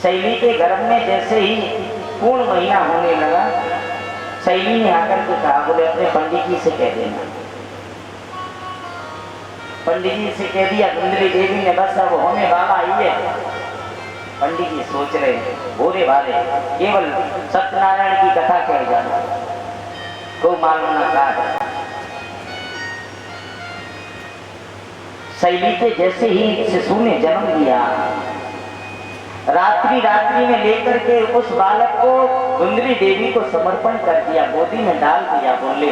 शैली के गर्भ में जैसे ही पूर्ण महीना होने लगा, शैली ने आकर के कहा, बोले अपने पंडित जी से कह देना। पंडित जी से कह दिया। धुंधली देवी ने बस अब होने वाला ही है। पंडित जी सोच रहे भोरे वाले केवल सत्यनारायण की कथा कह जाना, को मालूम न था। शैली के जैसे ही शिशु ने जन्म लिया, रात्रि में लेकर के उस बालक को धुंधली देवी को समर्पण कर दिया, गोदी में डाल दिया। बोले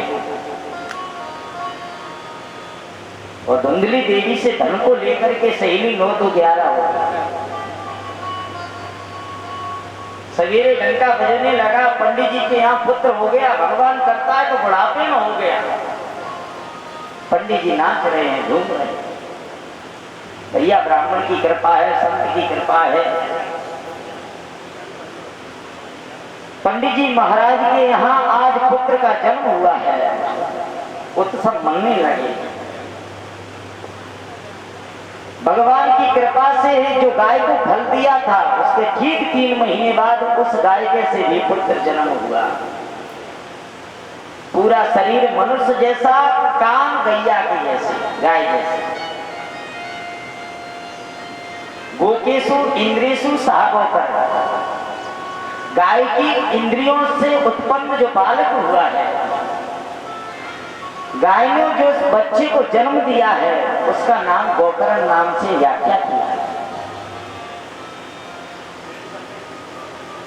और धुंधली देवी से धन को लेकर के शैली 9 तो 11 हो गया। सवेरे डंका बजने लगा, पंडित जी के यहाँ पुत्र हो गया। भगवान करता है तो बुढ़ापे में हो गया। पंडित जी नाच रहे हैं, झूम रहे हैं। भैया ब्राह्मण की कृपा है, संत की कृपा है। पंडित जी महाराज के यहाँ आज पुत्र का जन्म हुआ है, उत्सव मनने लगे। भगवान की कृपा से जो गाय को फल दिया था, उसके ठीक 3 महीने बाद उस गाय के से भी पुत्र जन्म हुआ। पूरा शरीर मनुष्य जैसा, कान गैया के जैसे, गाय जैसे। गोकेशु इंद्रियसु सागोकर, गाय की इंद्रियों से उत्पन्न जो बालक हुआ है, गाय ने जो बच्चे को जन्म दिया है, उसका नाम गोकर्ण नाम से व्याख्या किया है।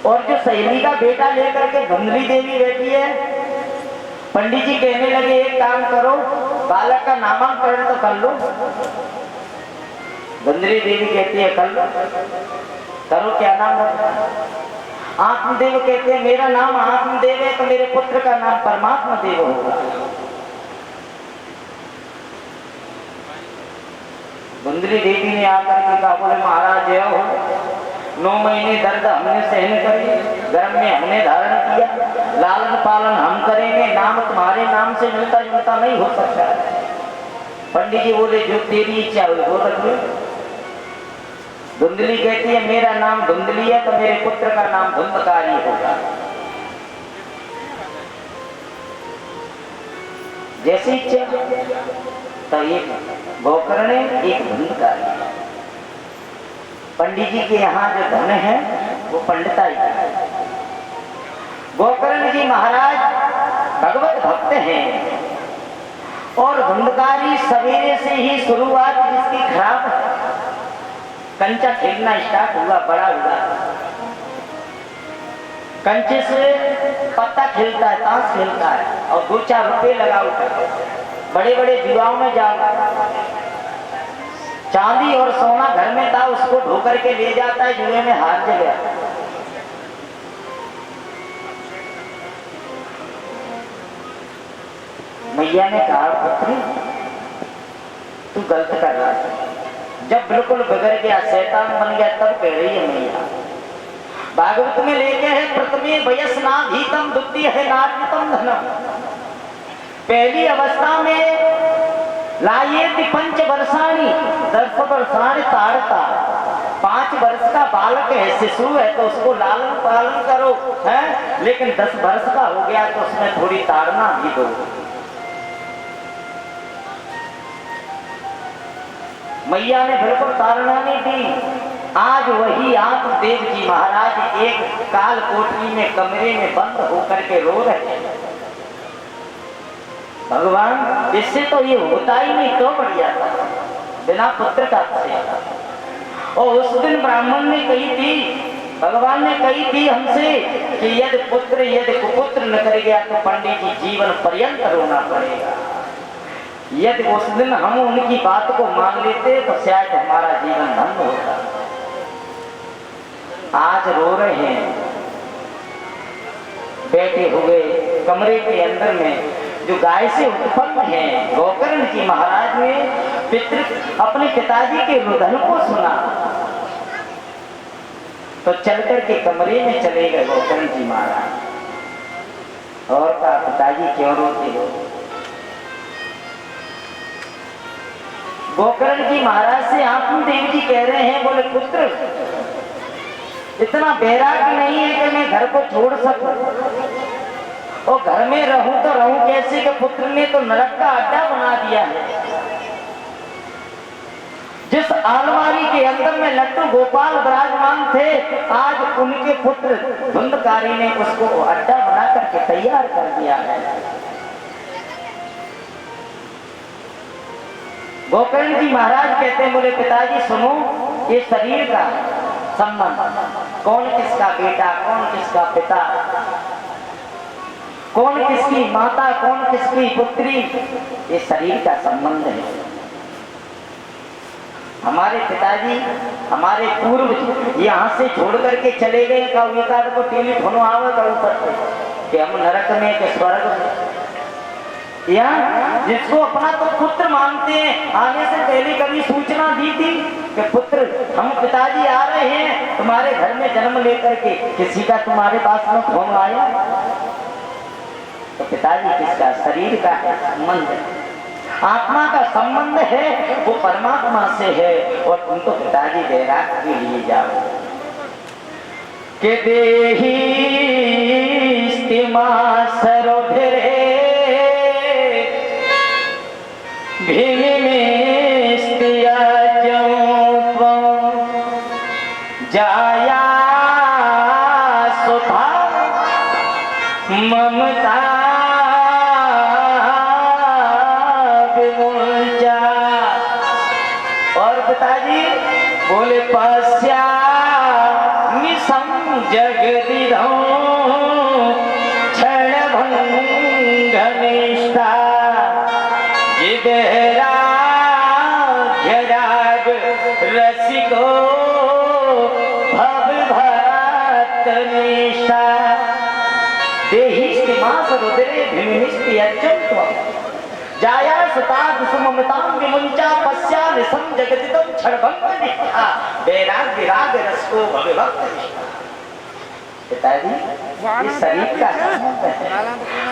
और जो शैली का बेटा लेकर के धुंधली देवी बैठी है, पंडित जी कहने लगे एक काम करो, बालक का नामकरण तो कर लो। धुंधली देवी कहती है कर लो। करो, क्या नाम रखो? आत्मदेव कहते हैं मेरा नाम आत्मदेव है, तो मेरे पुत्र का नाम परमात्मा देव होगा। धुंधली देवी ने आकर के कहा, बोले महाराज जय हो, 9 महीने दर्द हमने सहन करे, गर्भ में हमने धारण किया, लालन पालन हम करेंगे, नाम तुम्हारे नाम से मिलता जुलता नहीं हो सकता। पंडित जी बोले जो तेरी इच्छा हुई वो रख लो। धुंधली कहती है मेरा नाम धुंधली है, तो मेरे पुत्र का नाम धुंधकारी होगा। जैसी इच्छा, तो एक गोकर्ण एक धुंधकारी। पंडित जी के यहाँ जो धन है वो पंडिताई है। गोकर्ण जी महाराज भगवत भक्त हैं, और धुंधकारी सवेरे से ही शुरुआत जिसकी खराब है। कंचा खेलना स्टार्ट हुआ, बड़ा हुआ, कंचे से पत्ता खेलता है, ताश खेलता है, और 2-4 रुपए लगा उठा। बड़े बड़े जुआओं में जा, चांदी और सोना घर में था, उसको ढोकर के ले जाता है, जुए में हार गया। मैया ने कहा पुत्री तू गलत कर रहा है। जब बिल्कुल बिगड़ गया, शैतान बन गया, तब कह रही है मैया। भागवत में लेके है प्रथमे वयस्नाधीतम द्वितीय है नार्जितम धनम। पहली अवस्था में लायेति 5 वर्षाणी 10 वर्षाणी ताड़ता। 5 वर्ष का बालक है, शिशु है, तो उसको लालन पालन करो, है, लेकिन 10 वर्ष का हो गया तो उसमें थोड़ी ताड़ना भी दो। मैया ने बिल्कुल ताड़ना नहीं दी। आज वही आत्मदेव जी महाराज एक काल कोठरी में कमरे में बंद होकर के रो रहे हैं। भगवान इससे तो ये होता ही नहीं, तो बढ़िया था बिना पुत्र का से। और उस दिन ब्राह्मण ने कही थी, भगवान ने कही थी हमसे कि यदि पुत्र यदि कुपुत्र न कर गया तो पंडित जी जीवन पर्यंत रोना पड़ेगा। यदि उस दिन हम उनकी बात को मान लेते तो शायद हमारा जीवन धन्य होता। आज रो रहे हैं बैठे हुए कमरे के अंदर में, जो गाय से उत्पन्न है। गोकर्ण जी महाराज ने अपने पिताजी के रुदन को सुना तो चलकर के कमरे में चले गए गोकर्ण जी महाराज। और कहा पिताजी क्यों रोते हो? गोकर्ण जी महाराज से आत्मदेव जी कह रहे हैं, बोले पुत्र इतना बैराग नहीं है कि मैं घर को छोड़ सकूं, और घर में रहूं तो रहूं कैसे कि पुत्र ने तो नरक का अड्डा बना दिया है। जिस अलमारी के अंदर में लड्डू गोपाल विराजमान थे, आज उनके पुत्र धुंधकारी ने उसको अड्डा बना करके तैयार कर दिया है। गोकर्ण जी महाराज कहते हैं, बोले पिताजी सुनो, ये शरीर का संबंध, कौन किसका बेटा, कौन किसका पिता, कौन किसकी माता, कौन किसकी पुत्री, ये शरीर का संबंध है। हमारे पिताजी, हमारे पूर्व यहाँ से छोड़ करके चले गए, का को टेलीफोन आवेगा ऊपर से कि हम नरक में के स्वर्ग में, या जिसको अपना तो पुत्र मानते हैं, आने से पहले कभी सूचना दी थी कि पुत्र हम पिताजी आ रहे हैं तुम्हारे घर में जन्म लेकर के, किसी का तुम्हारे पास में फोन आया? तो पिताजी किसका? शरीर का संबंध है, आत्मा का संबंध है, वो परमात्मा से है। और तुम तो पिताजी बैराग के लिए जाओ के देही स्तिमा सरोधरे जाया सुधा ममता विमुचा। और पिताजी बोले पश्या निसम जगदिधो क्षण भंग निष्ठा जिदेरा झराग रसिको भव भक्त निष्ठा देहि स्तिमास रुद्रे भिन्निस्ति अच्युत्वम जाया सताद सुममतां विमुंचा पश्या निसम जगदिदं क्षणभंग निष्ठा वैराग विराग रसको भव भक्त निष्ठा। पिताजी ये शरीर का संबंध है,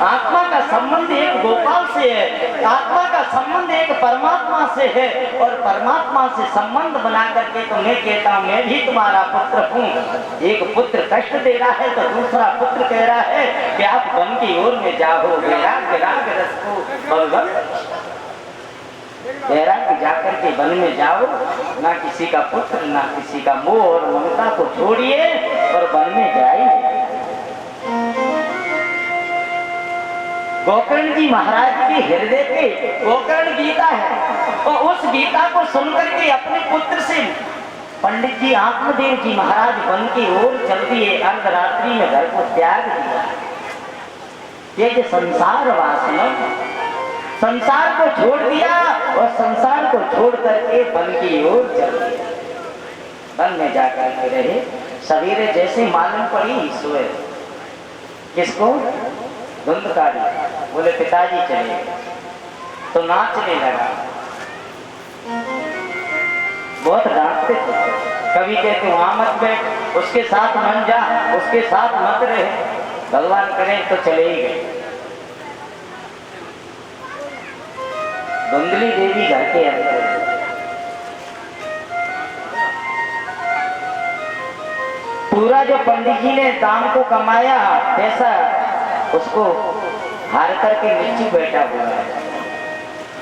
आत्मा का संबंध एक गोपाल से है, आत्मा का संबंध एक परमात्मा से है, और परमात्मा से संबंध बना करके तो मैं कहता हूँ मैं भी तुम्हारा पुत्र हूँ। एक पुत्र कष्ट दे रहा है तो दूसरा पुत्र कह रहा है कि आप वन की ओर में जाओ, वैराग विराग रस को बैराग जाकर के वन में जाओ, ना किसी का पुत्र ना किसी का मोह और ममता को छोड़िए और वन में जाइए। गोकर्ण जी महाराज के हृदय पे गोकर्ण गीता है, और उस गीता को सुनकर के अपने पुत्र से पंडित जी आत्मदेव जी महाराज वन की ओर चल दिए, अर्धरात्रि में घर को त्याग दिया। ये जो संसार वासना, संसार को छोड़ दिया और संसार को छोड़ करके वन की ओर चल दिया। वन में जाकर के रहे, सवेरे जैसे मालूम पड़ी सोए किसको? धुंधकारी। बोले पिताजी चले, तो नाचने लगा। बहुत डांटते थे, कभी कहते वहां मत बैठ, उसके साथ मन जा, उसके साथ मत रहे। भगवान करें तो चले ही गए। धुंधली देवी घर के अंदर, पूरा जो पंडित जी ने दाम को कमाया पैसा, उसको हार करके नीचे बैठा हुआ है।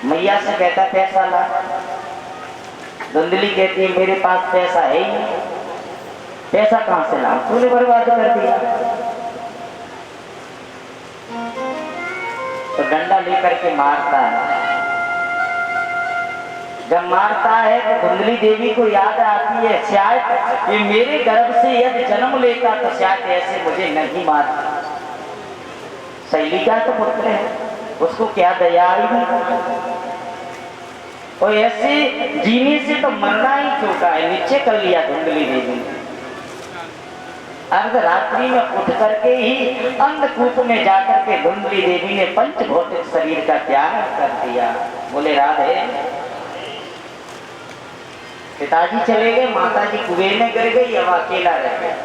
मैया से कहता पैसा ला। धुंधली कहती है मेरे पास पैसा है ही नहीं, पैसा कहां से ला, तूने बर्बाद कर दिया। तो डंडा लेकर के मारता है। जब मारता है तो धुंधली देवी को याद आती है, शायद ये मेरे गर्भ से यदि जन्म लेता तो शायद ऐसे मुझे नहीं मारता। शैली का तो पुत्र है, उसको क्या दया ही नहीं, और ऐसे जीने से तो मरना ही चूका है, नीचे कर लिया धुंधली देवी ने। अर्धरात्रि में उठ करके ही अंधकूप में जाकर के धुंधली देवी ने पंच भौतिक शरीर का त्याग कर दिया। बोले राधे, पिताजी चले गए, माताजी कुएं में गिर गई, अब अकेला रह गया।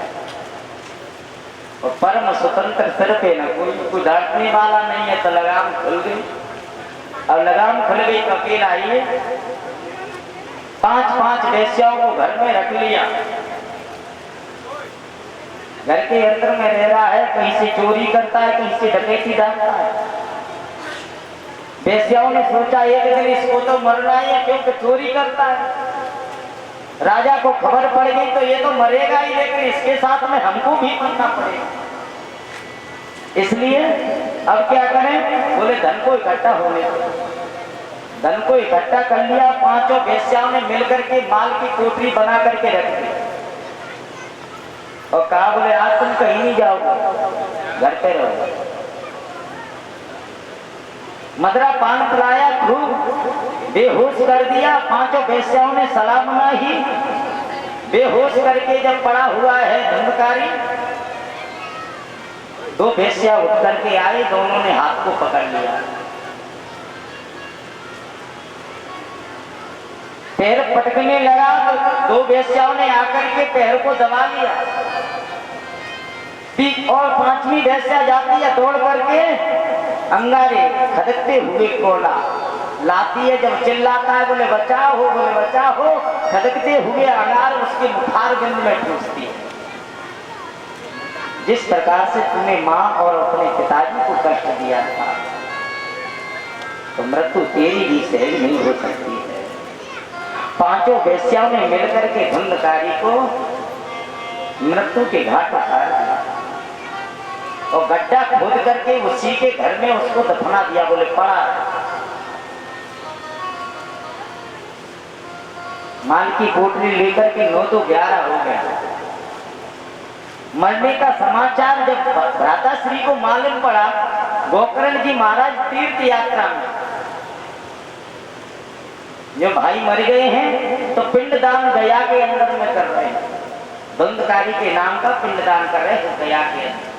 और परम स्वतंत्र सिर पे न कोई डांटने वाला नहीं है, तो लगाम खुल गई। अब लगाम खुल गई तो अकेला ही 5-5 वेश्याओं को घर में रख लिया। घर के अंदर में रह रहा है, कहीं से चोरी करता है, कहीं से डकैती डालता है। वेश्याओं ने सोचा एक दिन इसको तो मरना ही है, क्योंकि चोरी करता है। राजा को खबर पड़ गई तो ये तो मरेगा ही, लेकिन इसके साथ में हमको भी मरना पड़ेगा। इसलिए अब क्या करें, बोले धन को इकट्ठा होने दो। धन को इकट्ठा कर लिया, पांचों वेश्याओं ने मिलकर के माल की कोठरी बना करके रख दी और कहा बोले आज तुम कहीं नहीं जाओगे, घर पे रहो। मदरा पान पिलाया, खूब बेहोश कर दिया। पांचों वेश्याओं ने सलामना ही बेहोश करके जब पड़ा हुआ है धंधकारी, दो वेश्या उठ करके आए, दोनों ने हाथ को पकड़ लिया, पैर पटकने लगा तो दो वेश्याओं ने आकर के पैर को दबा लिया। और पांचवी वेश्या जाती है दौड़ करके, अंगारे खदकते हुए कोला लाती है। जब चिल्लाता है बोले बचाओ हो, बोले बचाओ हो, खदकते हुए अंगार उसके मुखार बिंद में ठूसती है। जिस प्रकार से तूने माँ और अपने पिताजी को कष्ट दिया था, तो मृत्यु तेरी भी सहज नहीं हो सकती है। पांचों वेश्याओं ने मिलकर के धुंधकारी को मृत्यु के घाट उतार दिया और गड्ढा खोद करके उसी के घर में उसको दफना दिया। बोले पड़ा माल की कोठरी लेकर के 9 तो 11 हो गया। मरने का समाचार जब भ्राताश्री को मालूम पड़ा, गोकर्ण जी महाराज तीर्थ यात्रा में, जो भाई मर गए हैं तो पिंडदान गया के अंदर में कर रहे हैं, धुंधकारी के नाम का पिंडदान कर रहे हैं गया के अंदर।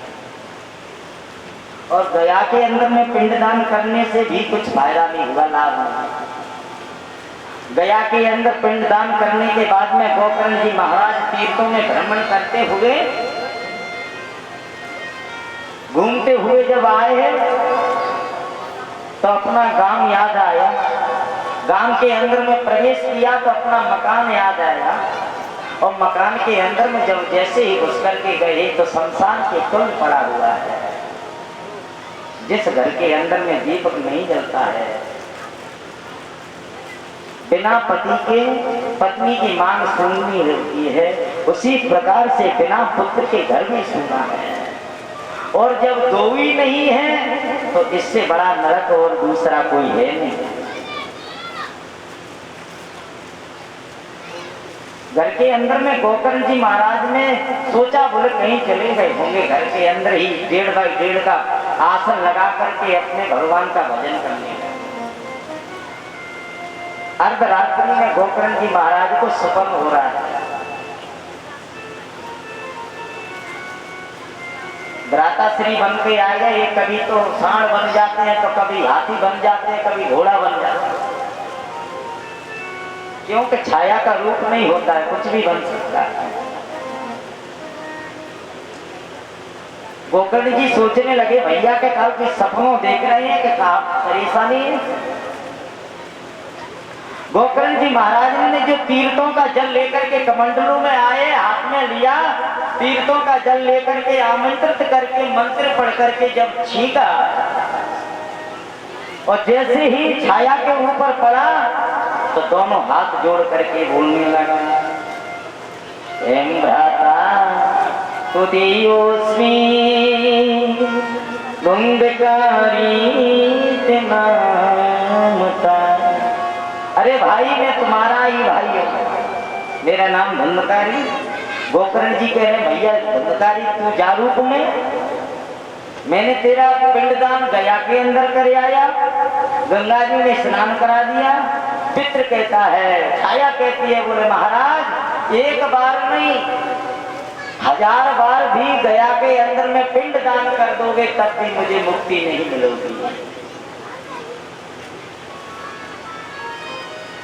और गया के अंदर में पिंडदान करने से भी कुछ फायदा नहीं हुआ, लाभ नहीं। गया के अंदर पिंडदान करने के बाद में गोकर्ण जी महाराज तीर्थों में भ्रमण करते हुए घूमते हुए जब आए हैं तो अपना गांव याद आया। गांव के अंदर में प्रवेश किया तो अपना मकान याद आया और मकान के अंदर में जब जैसे ही घुस करके गए तो शमशान के तुल्य पड़ा हुआ है। जिस घर के अंदर में दीपक नहीं जलता है, बिना पति के पत्नी की मांग सुननी होती है, उसी प्रकार से बिना पुत्र के घर में सुना है। और जब दो ही नहीं है तो इससे बड़ा नरक और दूसरा कोई है नहीं। घर के अंदर में गोकर्ण जी महाराज ने सोचा, बोले कहीं चले गए होंगे, घर के अंदर ही 1.5 बाई 1.5 का आसन लगा करके अपने भगवान का भजन करने लगे। अर्धरात्रि में गोकर्ण जी महाराज को सपन हो रहा है, भ्राताश्री बन के आ गए। कभी तो सांड बन जाते हैं, तो कभी हाथी बन जाते हैं, कभी घोड़ा बन जाते हैं, क्योंकि छाया का रूप नहीं होता है, कुछ भी बन सकता है। गोकर्ण जी सोचने लगे भैया के काल के सपनों देख रहे हैं कि परेशानी है। गोकर्ण जी महाराज ने जो तीर्थों का जल लेकर के कमंडलों में आए, हाथ में लिया, तीर्थों का जल लेकर के आमंत्रित करके मंत्र पढ़ करके जब छींका और जैसे ही छाया के ऊपर पड़ा तो दोनों हाथ जोड़ करके बोलने लगा, भ्राता तुदीयोस्मि धुंधकारी नामता। अरे भाई मैं तुम्हारा ही भाई हूँ, मेरा नाम धुंधकारी। गोकर्ण जी कह रहे भैया धुंधकारी तू जा रूप में, मैंने तेरा पिंडदान गया के अंदर कर आया, गंगा जी ने स्नान करा दिया। पितृ कहता है, छाया कहती है, बोले महाराज एक बार नहीं 1000 बार भी गया के अंदर में पिंडदान कर दोगे तब भी मुझे मुक्ति नहीं मिलेगी।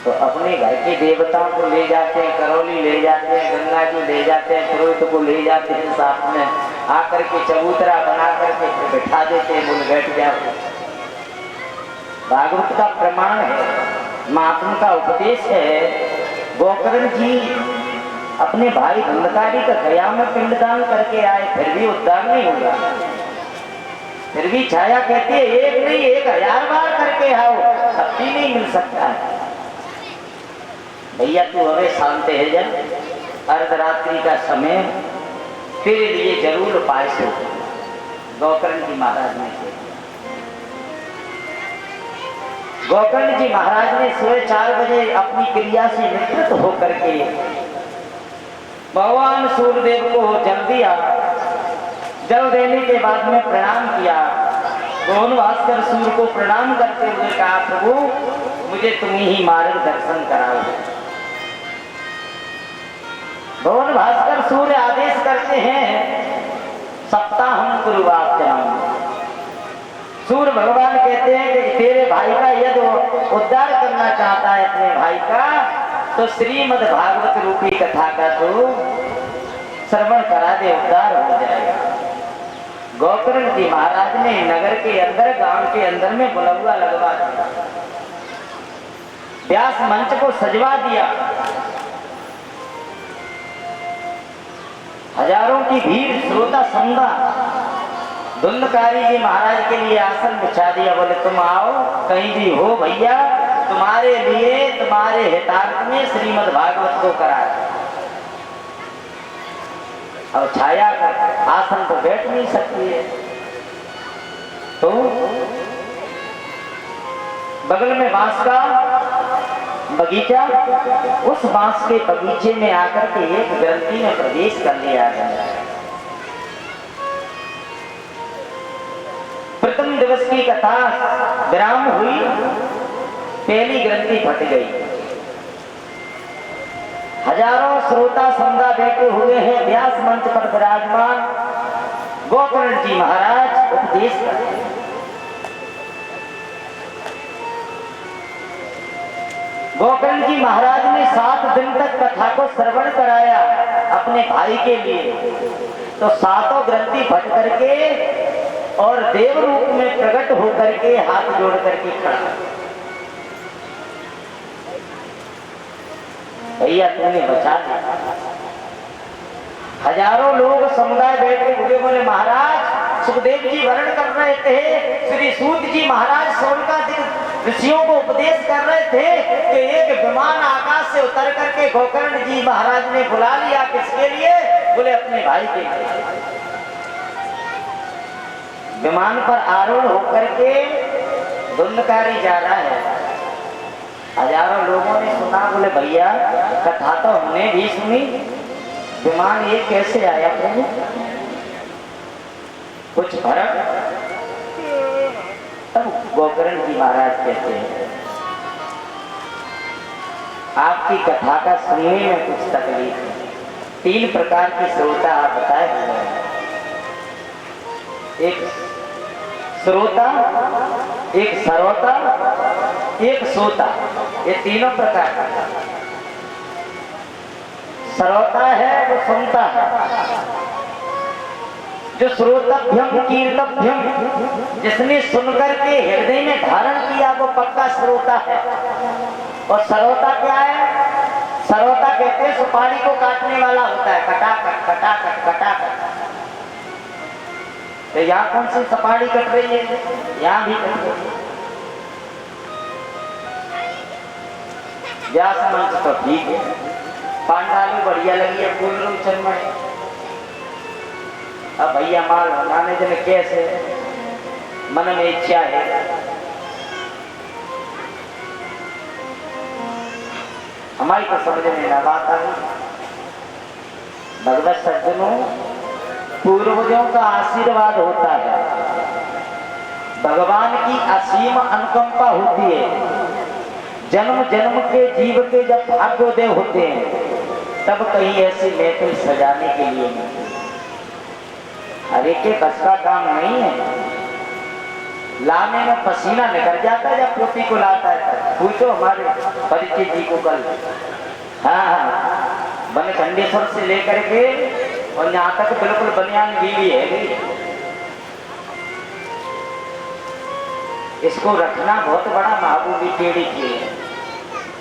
तो अपने घर के देवताओं को ले जाते हैं, करौली ले जाते हैं, गंगा जी ले जाते हैं, पुरोहित को ले जाते हैं, साथ में आकर के चबूतरा बना करके बैठा देते हैं, बोले बैठ जाओ। भागवत का प्रमाण है, महात्मा का उपदेश है। गोकर्ण जी अपने भाई धुंधकारी का गया में पिंडदान करके आए, फिर भी उद्धार नहीं होगा। फिर भी छाया कहती है एक नहीं 1000 बार करके आओ, तब भी नहीं मिल सकता है। भैया तू हमें शांत है, जब अर्धरात्रि का समय तेरे लिए जरूर उपाय सो। गोकर्ण जी महाराज ने गोकर्ण जी महाराज ने सुबह 4 बजे अपनी क्रिया से निवृत्त होकर के भगवान सूर्यदेव को जल दिया। जल देने के बाद में प्रणाम किया। भगवान भास्कर सूर्य को प्रणाम करते हुए कहा प्रभु मुझे तुम ही मार्गदर्शन कराओ। भगवान भास्कर सूर्य आदेश करते हैं सप्ताहम कुरुवाचनम। सूर्य भगवान कहते हैं कि तेरे भाई का यदि उद्धार करना चाहता है अपने भाई का, तो श्रीमद् भागवत रूपी कथा का तो श्रवण करा दे, उद्धार हो जाएगा। गोकर्ण जी महाराज ने नगर के अंदर, गांव के अंदर में बुलबुला लगवा दिया, व्यास मंच को सजवा दिया। हजारों की भीड़, श्रोता समदा धुंधकारी जी महाराज के लिए आसन बिछा दिया। बोले तुम आओ, कहीं भी हो भैया, तुम्हारे लिए तुम्हारे हितार्थ में श्रीमद् भागवत को करा। अब छाया आसन तो बैठ नहीं सकती है, तो बगल में बांस का बगीचा, उस बांस के बगीचे में आकर के एक ग्रंथी में प्रवेश कर लिया गया। प्रथम दिवस की कथा विराम हुई, पहली ग्रंथि फट गई। हजारों श्रोता समदा बैठे हुए हैं, व्यास मंच पर विराजमान गोकर्ण जी महाराज उपदेश करते हैं। गोकर्ण जी महाराज ने 7 दिन तक कथा को श्रवण कराया अपने भाई के लिए, तो 7 ग्रंथि फट करके और देव रूप में प्रकट होकर के हाथ जोड़ करके खड़ा। भैया तुमने बचा दिया। हजारों लोग समुदाय बैठे हुए बोले महाराज सुखदेव जी वर्णन कर रहे थे, श्री सूत जी महाराज सोनकादिक ऋषियों को उपदेश कर रहे थे कि एक विमान आकाश से उतर करके गोकर्ण जी महाराज ने बुला लिया। किसके लिए? बोले अपने भाई के लिए। विमान पर आरूढ़ होकर के धुंधकारी जा रहा है। हजारों लोगों ने सुना। बोले भैया कथा तो हमने भी सुनी, विमान ये कैसे आया प्रभु? कुछ फर्क? तब गोकर्ण जी महाराज कहते हैं आपकी कथा का सुनने में कुछ तकलीफ है। 3 प्रकार की श्रोता आप बताए हुए हैं। एक श्रोता, एक सरोता, एक सोता, ये तीनों प्रकार का। सरोता है वो सुनता है, जो श्रोतभ्यम कीर्तभ्यम, जिसने सुनकर के हृदय में धारण किया वो पक्का श्रोता है। और सरोता क्या है? सरोता कहते हैं सुपारी को काटने वाला होता है, कटाकट कटाकट कटाकट। तो यहाँ कौन सी सपाड़ी कट रही है? यहाँ भी कट रही है। व्यास मंच तो ठीक है, पांडालू बढ़िया लगी है, फूल रूम चन्मय। अब भैया माल बनाने जने कैसे मन में इच्छा है। हमारी तो समझ में ना बात आई। भगवत सज्जनों, पूर्वजों का आशीर्वाद होता है, भगवान की असीम अनुकंपा होती है। जन्म जन्म के जीव के जब भाग्योदय होते हैं तब कहीं ऐसी महफिल सजाने के लिए नहीं। अरे के बस का काम नहीं है। लाने में पसीना निकल जाता है जब पोती को लाता है। पूछो हमारे परिचित जी को कल। हाँ, बनखंडेश्वर से लेकर के और यहाँ तक बिल्कुल बनियान गीली है। इसको रखना बहुत बड़ा महबूबी टेढ़ी की है।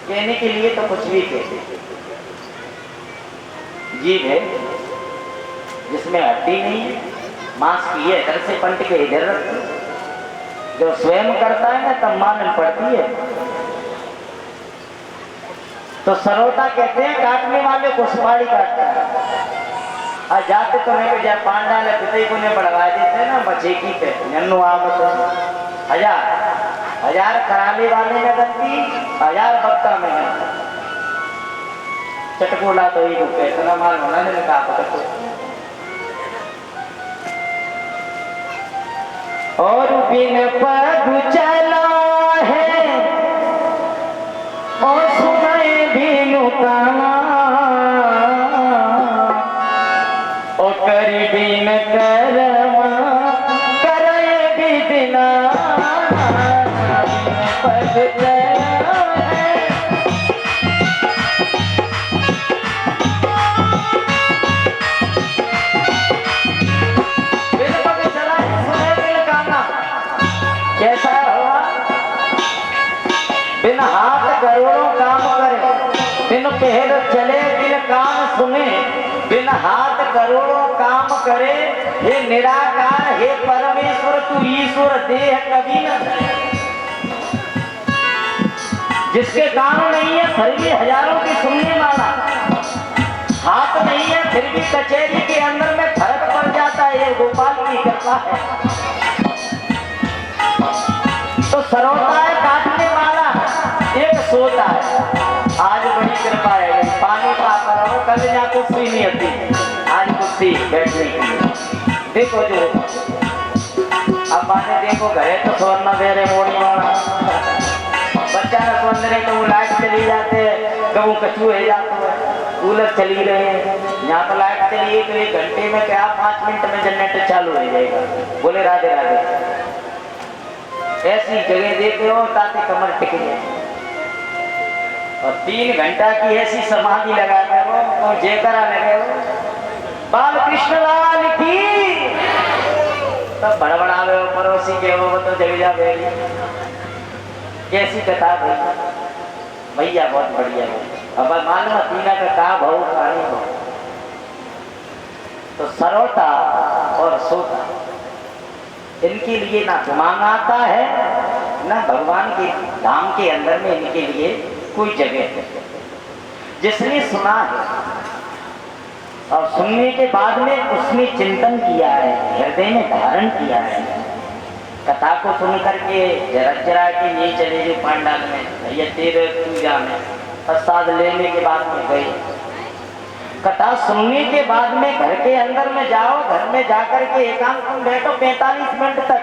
कहने के लिए तो कुछ भी कहते। जीभ है जिसमें हड्डी नहीं है, मांस की है, इधर से पंट के इधर रखती, जो स्वयं करता है ना तब मालूम पड़ती है। तो सरोता कहते हैं काटने वाले को सुपारी काटता है। आज जाते तो नहीं जा पांडा ले पिते को ने बढ़वा देते ना बचेकी पे नन्नू आवत हजार कराने वाले में गलती, 1000 बक्ता में गलती। चटकोला तो ही रुपये इतना माल होना नहीं कहा पता। और बिन पग चला है और सुनाए बिनु काना और करी बिन कर्मा करे भी बिना पग चला है। बिन पग चला सुने बिन काना कैसा हुआ? बिन हाथ करोड़ों काम करे, बिन पैर चले, बिन कान सुने, बिन हाथ करोड़ों काम करे। हे निराकार, हे परमेश्वर, तू ईश्वर देह कभी न धरे। जिसके कान नहीं है फिर भी हजारों की सुनने वाला, हाथ नहीं है फिर भी कचहरी के अंदर में फर्क पड़ जाता है। ये गोपाल की कृपा है। तो सरोता है काटने वाला, एक सोता है। आज बड़ी कृपा है, पानी का करो, कल यहाँ कुर्सी नहीं होती, आज कुर्सी बैठने की। देखो जो अब बातें देखो, घरे तो स्वर्ण दे रहे मोड़ी वाला बच्चा न स्वर्ण रहे तो वो लाइट चली जाते हैं, कबू कछू है जाते हैं, कूलर चली रहे हैं। यहाँ तो लाइट चली है तो 1 घंटे में क्या 5 मिनट में जनरेटर चालू हो जाएगा। बोले राधे राधे। ऐसी जगह देते हो ताकि कमर टिक जाए। और 3 घंटा की ऐसी समाधि लगाते हो तो जयकारा लगे हो बाल कृष्ण लाल की, तब बड़बड़ावे हो पड़ोसी के वो तो जग जा बेरी। कैसी कथा भैया बहुत बढ़िया है। अब मानो तीना का का भाव प्राणी हो। तो सरोता और सोता इनके लिए ना दिमाग आता है ना भगवान के धाम के अंदर में इनके लिए कोई जगह है। जिसने सुना है और सुनने के बाद में उसने चिंतन किया है, हृदय में धारण किया है, कथा को सुन करके जरा के नहीं चले गए पांडाल में, भैया तेरे पूजा में प्रसाद लेने के बाद में गए। कथा सुनने के बाद में घर के अंदर में जाओ, घर में जाकर के एकांत में बैठो 45 मिनट तक,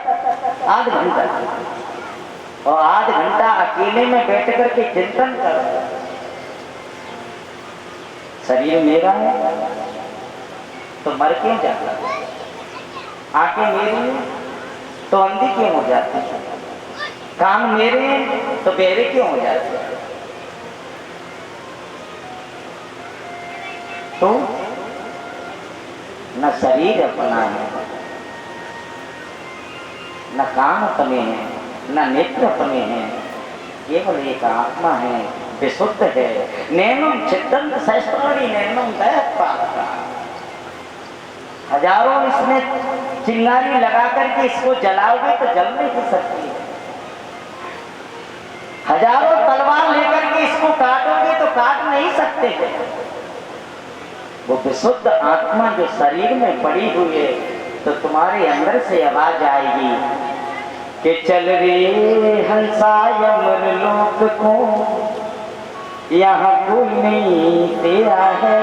आध घंटा, और आध घंटा अकेले में बैठ करके चिंतन करो। शरीर मेरा है तो मर क्यों जाता, आंखें मेरी है तो अंधी क्यों हो जाती, कान मेरे हैं तो बहरे क्यों हो जाते। तो न शरीर अपना है, न कान अपने हैं, न नेत्र अपने हैं, केवल एक आत्मा है, विशुद्ध है। नैनम चित्तम सहस्त्राणी नैनम दया, हजारों इसमें चिंगारी लगा करके इसको जलाओगे तो जल नहीं सकती है। हजारों तलवार लेकर के इसको काटोगे तो काट नहीं सकते हैं। वो विशुद्ध आत्मा जो शरीर में पड़ी हुई है, तो तुम्हारे अंदर से आवाज आएगी कि चल रे हंसा यमर लोक को, यहाँ कोई नहीं तेरा है,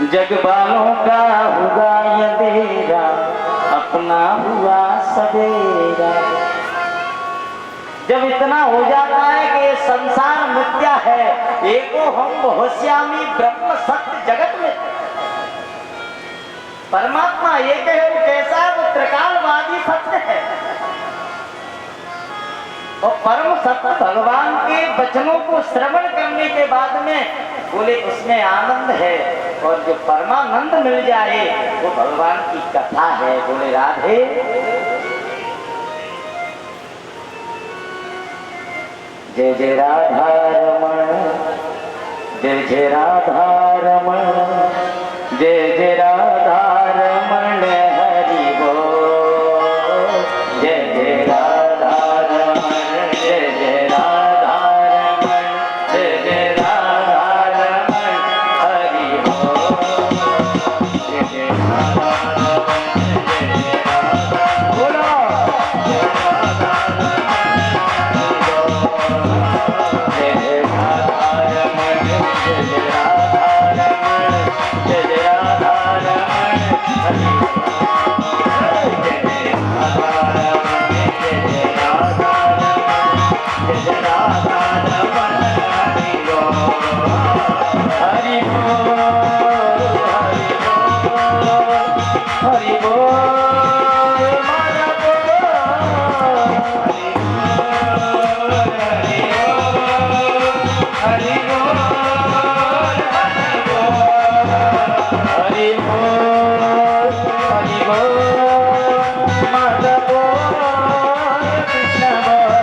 जग वालों का हुआ अंधेरा, अपना हुआ सवेरा। जब इतना हो जाता है कि ये संसार मिथ्या है, एको हम होश्यामी ब्रह्म सत्य जगत में, परमात्मा एक है, वो कैसा है, वो त्रिकालवादी सत्य है। और परम सत्य भगवान के वचनों को श्रवण करने के बाद में बोले उसमें आनंद है, और जो परमानंद मिल जाए वो भगवान की कथा है। बोले राधे। जय जय राधा रमण जय जय राधा रमण, जय जय राधा रमण हरि बोल। जय जय राधा रमण, जय जय राधा रमण, जय जय राधा रमण हरि बोल। जय जय राधा रमण, जय जय राधा बोलो। जय राधा रमण हरि बोल। जय जय राधा रमण, जय जय राधा रमण, जय जय राधा रमण हरि बोल। जय जय राधा रमण, जय जय राधा रमण, जय जय राधा रमण हरि बोल। हरि बोल, हरि बोल, हरि बोल, माधव बोल। हरि बोल, हरि बोल, हरि बोल, हरि बोल, माधव बोल, कृष्ण बोल।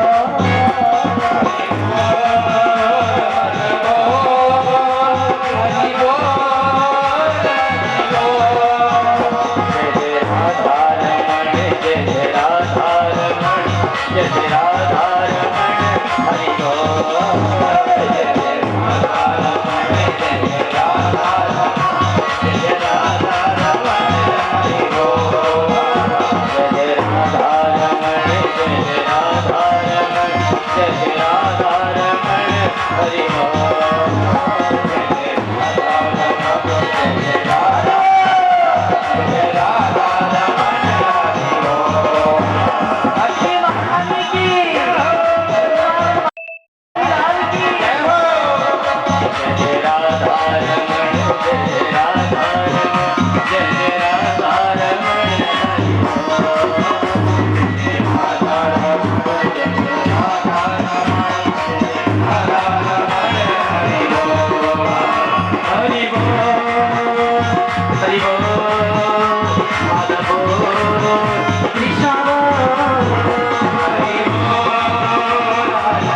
हरि बोल, जय जय राधा रमण, जय जय राधा रमण, जय जय राधा रमण हरि बोल। जय जय राधा रमण, जय जय राधा रमण, जय जय राधा रमण हरि बोल। जय जय राधा रमण, जय जय राधा रमण, जय जय राधा रमण हरि बोल। जय जय राधा रमण, जय जय राधा, जय जय राधा रमण हरि बोल। हरि महान की, लाल की जय हो। जय जय राधा रमण, जय जय राधा रमण, जय जय राधा रमण हरि बोल। जय राधा रमण, जय जय राधा रमण, जय जय राधा रमण हरि बोल। हरि बोल, हरि बोल, माधव बोल, कृष्ण बोल। हरि बोल, हरि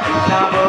Krishna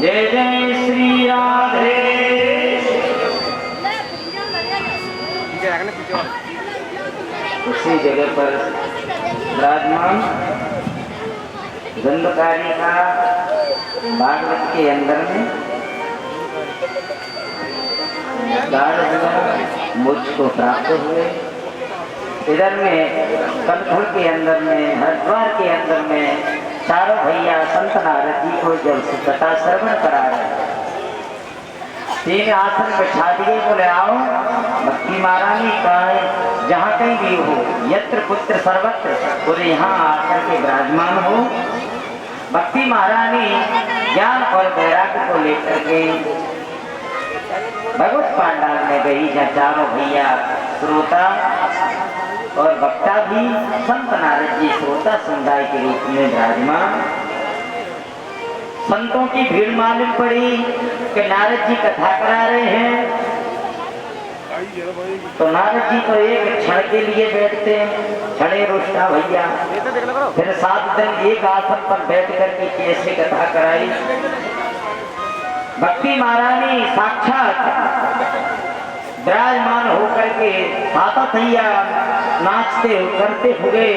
जय जय श्री राधे। उसी जगह पर विराजमान गंधकारी का भागवत के अंदर में मुझको प्राप्त हुए। इधर में कनखुल के अंदर में हरिद्वार के अंदर में चारों भैया संत नारद जी को जब से कथा श्रवण करा रहे, 3 आसन बैठा दिए, बोले आओ भक्ति महारानी का जहाँ कहीं भी हो, यत्र पुत्र सर्वत्र, बोले यहाँ आकर के विराजमान हो। भक्ति महारानी ज्ञान और वैराग्य को लेकर के भगवत पांडाल में गई, जहाँ चारों भैया श्रोता और वक्ता भी संत नारद जी श्रोता समुदाय के रूप में विराजमान। संतों की भीड़ मालूम पड़ी कि नारद जी कथा करा रहे हैं, तो नारद जी तो एक क्षण के लिए बैठते हैं, क्षणे रुष्टा भैया। फिर 7 दिन एक आसन पर बैठ करके कैसे कथा कराई। भक्ति महारानी साक्षात विराजमान होकर के हाथा थैया नाचते करते हुए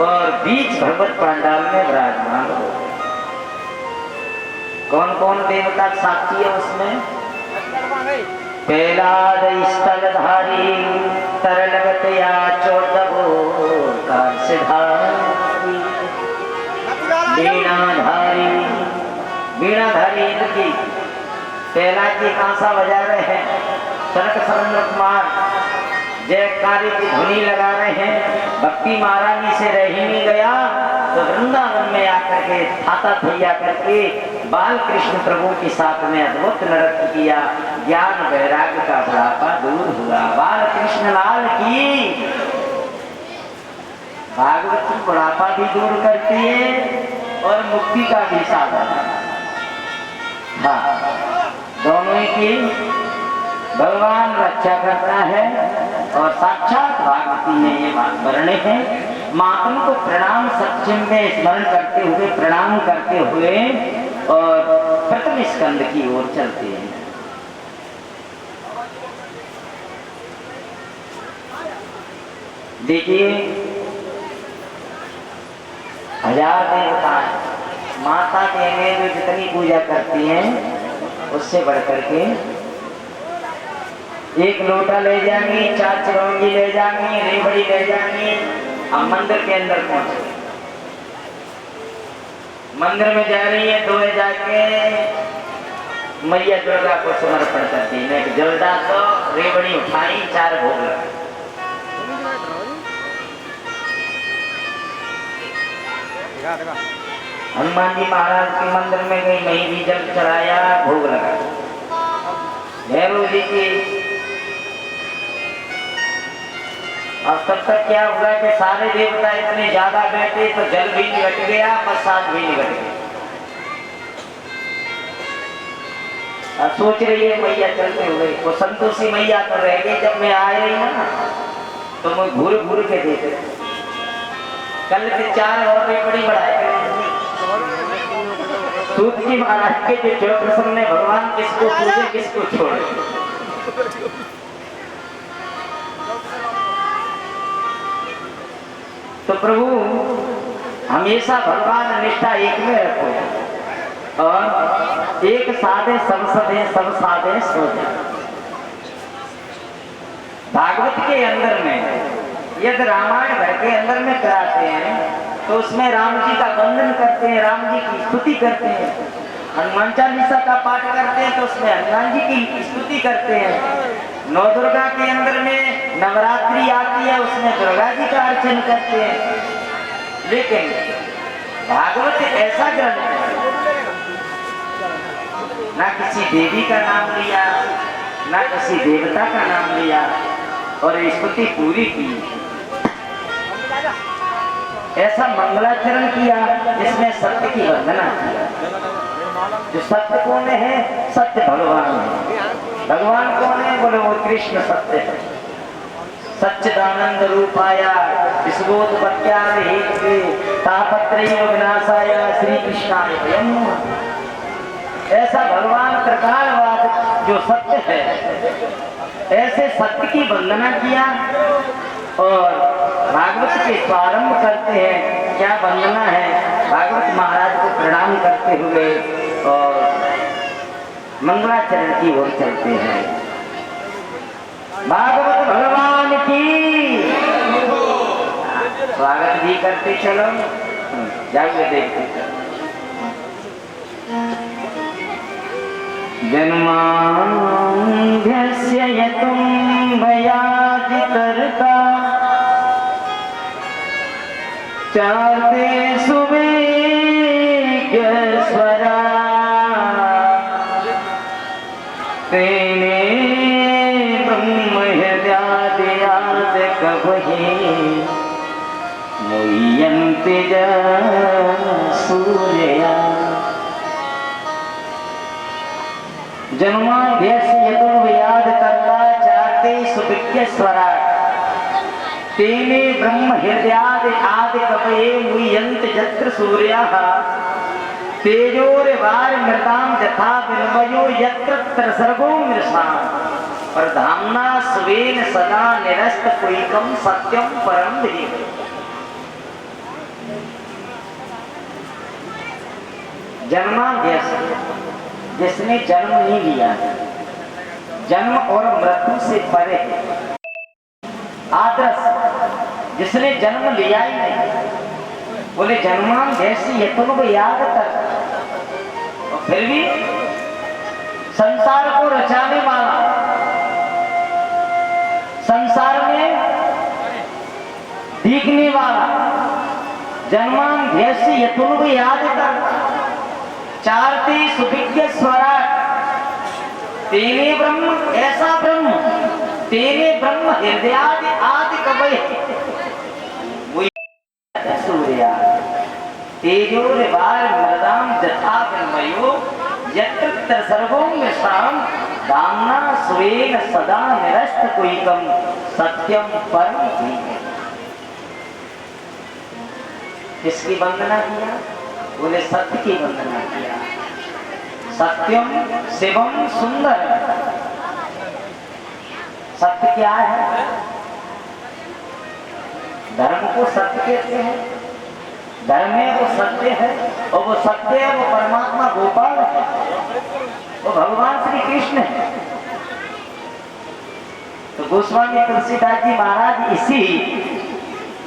और बीच भगवत पांडाल में विराजमान हो। कौन कौन देवता साक्षी है उसमें? पहलाद स्थलधारी तरलगतया चोटबो कांस्यधारी वीणाधारी। वीणाधारी इनकी पहला की कांसा बजा रहे हैं, सनक सरेंद्र कुमार जयकारी की ध्वनि लगा रहे हैं। भक्ति महारानी से रह ही नहीं गया तो वृंदावन में आकर के हाथा थैया करके बाल कृष्ण प्रभु के साथ में अद्भुत नृत्य किया। ज्ञान वैराग्य का बुढ़ापा दूर हुआ। बाल कृष्ण लाल की भागवत बुढ़ापा भी दूर करती है और मुक्ति का भी साधन है। हाँ, दोनों की भगवान रक्षा करता है और साक्षात भागवती में ये बात वर्णित है। महात्मा को प्रणाम सत्संग में स्मरण करते हुए, प्रणाम करते हुए और प्रथम स्कंद की ओर चलते हैं। देखिए 1000 देवताएं माता के में जो जितनी पूजा करती हैं उससे बढ़कर के एक लोटा ले जाएंगी, 4 चिरौंगी ले जाएंगी, रेवड़ी ले जाएंगी। हम मंदिर के अंदर पहुंचे, मंदिर में जा रही है, धोए जाके मैया दुर्गा को समर्पण करती है। जलदा तो रेवड़ी उठाई, 4 भोग लगे। हनुमान जी महाराज के मंदिर में गई, वहीं भी जल चढ़ाया, भोग लगा। भैरव जी की अब तब तक क्या हुआ कि सारे देवता इतने ज्यादा बैठे तो जल भी निकट गया, प्रसाद भी निकट गया। अब सोच रही है मैया चलते हुए, वो संतोषी मैया तो रह गई। जब मैं आ रही ना तो मैं घूर घूर के देख रही। कल के 4 और रेवड़ी बढ़ाए सूत जी महाराज के जो प्रसंग ने भगवान किसको पूजे किसको छोड़े। तो प्रभु हमेशा भगवान निष्ठा एक में रखो और एक साधे सब सदे सब साधे सो जाए। भागवत के अंदर में यदि रामायण घर के अंदर में कराते हैं तो उसमें राम जी का वंदन करते हैं, राम जी की स्तुति करते हैं। हनुमान चालीसा का पाठ करते हैं तो उसमें हनुमान जी की स्तुति करते हैं। नौ दुर्गा के अंदर में नवरात्रि आती है, उसमें दुर्गा जी का अर्चन करते हैं। लेकिन भागवत ऐसा ग्रंथ है, ना किसी देवी का नाम लिया, ना किसी देवता का नाम लिया और स्तुति पूरी की। ऐसा मंगलाचरण किया जिसमें सत्य की वंदना किया। जो सत्य कौन है? सत्य भगवान है। भगवान कौन है? बोले वो कृष्ण सत्य है। सच्चिदानंद रूपाया विश्वोत्पत्त्यादिहेतवे तापत्रय विनाशाय श्री कृष्णाय वयं। ऐसा भगवान त्रिकालवाद जो सत्य है, ऐसे सत्य की वंदना किया। और भागवत के प्रारंभ करते हैं, क्या वंदना है, भागवत महाराज को प्रणाम करते हुए और मंगलाचरण की ओर चलते हैं। भागवत भगवान की स्वागत भी करते चलो, जाइए देखते चलो। जन्माद्यस्य यतुं भयादिकर्ता चार्ते सुवेज्ञस्वरा तेने ब्रह्महृदादिकवये मुह्यन्ति सूर्या। जन्माद्यस्य यतुर्वेदादिकर्ता चार्ते सुविज्ञस्वरा तेने ब्रह्म हृदयादि आदि कवये मुह्यन्ति यत्र सूर्याः तेजोर्वार मृतां यथा विनिमयो यत्र सर्गो मृषां प्रधाम्ना स्वेन सदा निरस्तकुहिकं सत्यं परं धीमहि। जन्माद्यस्य, जिसने जन्म नहीं लिया, जन्म और मृत्यु से परे है। आदर्श, जिसने जन्म लिया ही नहीं, बोले जन्माद्यस्य यतुर्व याद कर, और फिर भी संसार को रचाने वाला, संसार में दिखने वाला, जन्माद्यस्य यतुर्व याद कर चारते सुविज्ञ स्वराट तेरे ब्रह्म, ऐसा ब्रह्म तेरे ब्रह्म हृदयादि आदि कवये सूर्या तेजोर्वार मृदां यथा विनिमयो यत्र सर्गो मृषां धाम्ना स्वेन सदा निरस्तकुहिकं सत्यं परं धीमहि। किसकी वंदना किया, बोले सत्य की वंदना किया। सत्यम शिवम सुंदर, सत्य क्या है, धर्म को सत्य कहते हैं, धर्म है वो सत्य है, और वो सत्य है वो परमात्मा गोपाल है, वो भगवान श्री कृष्ण है। तो गोस्वामी तुलसीदास जी महाराज इसी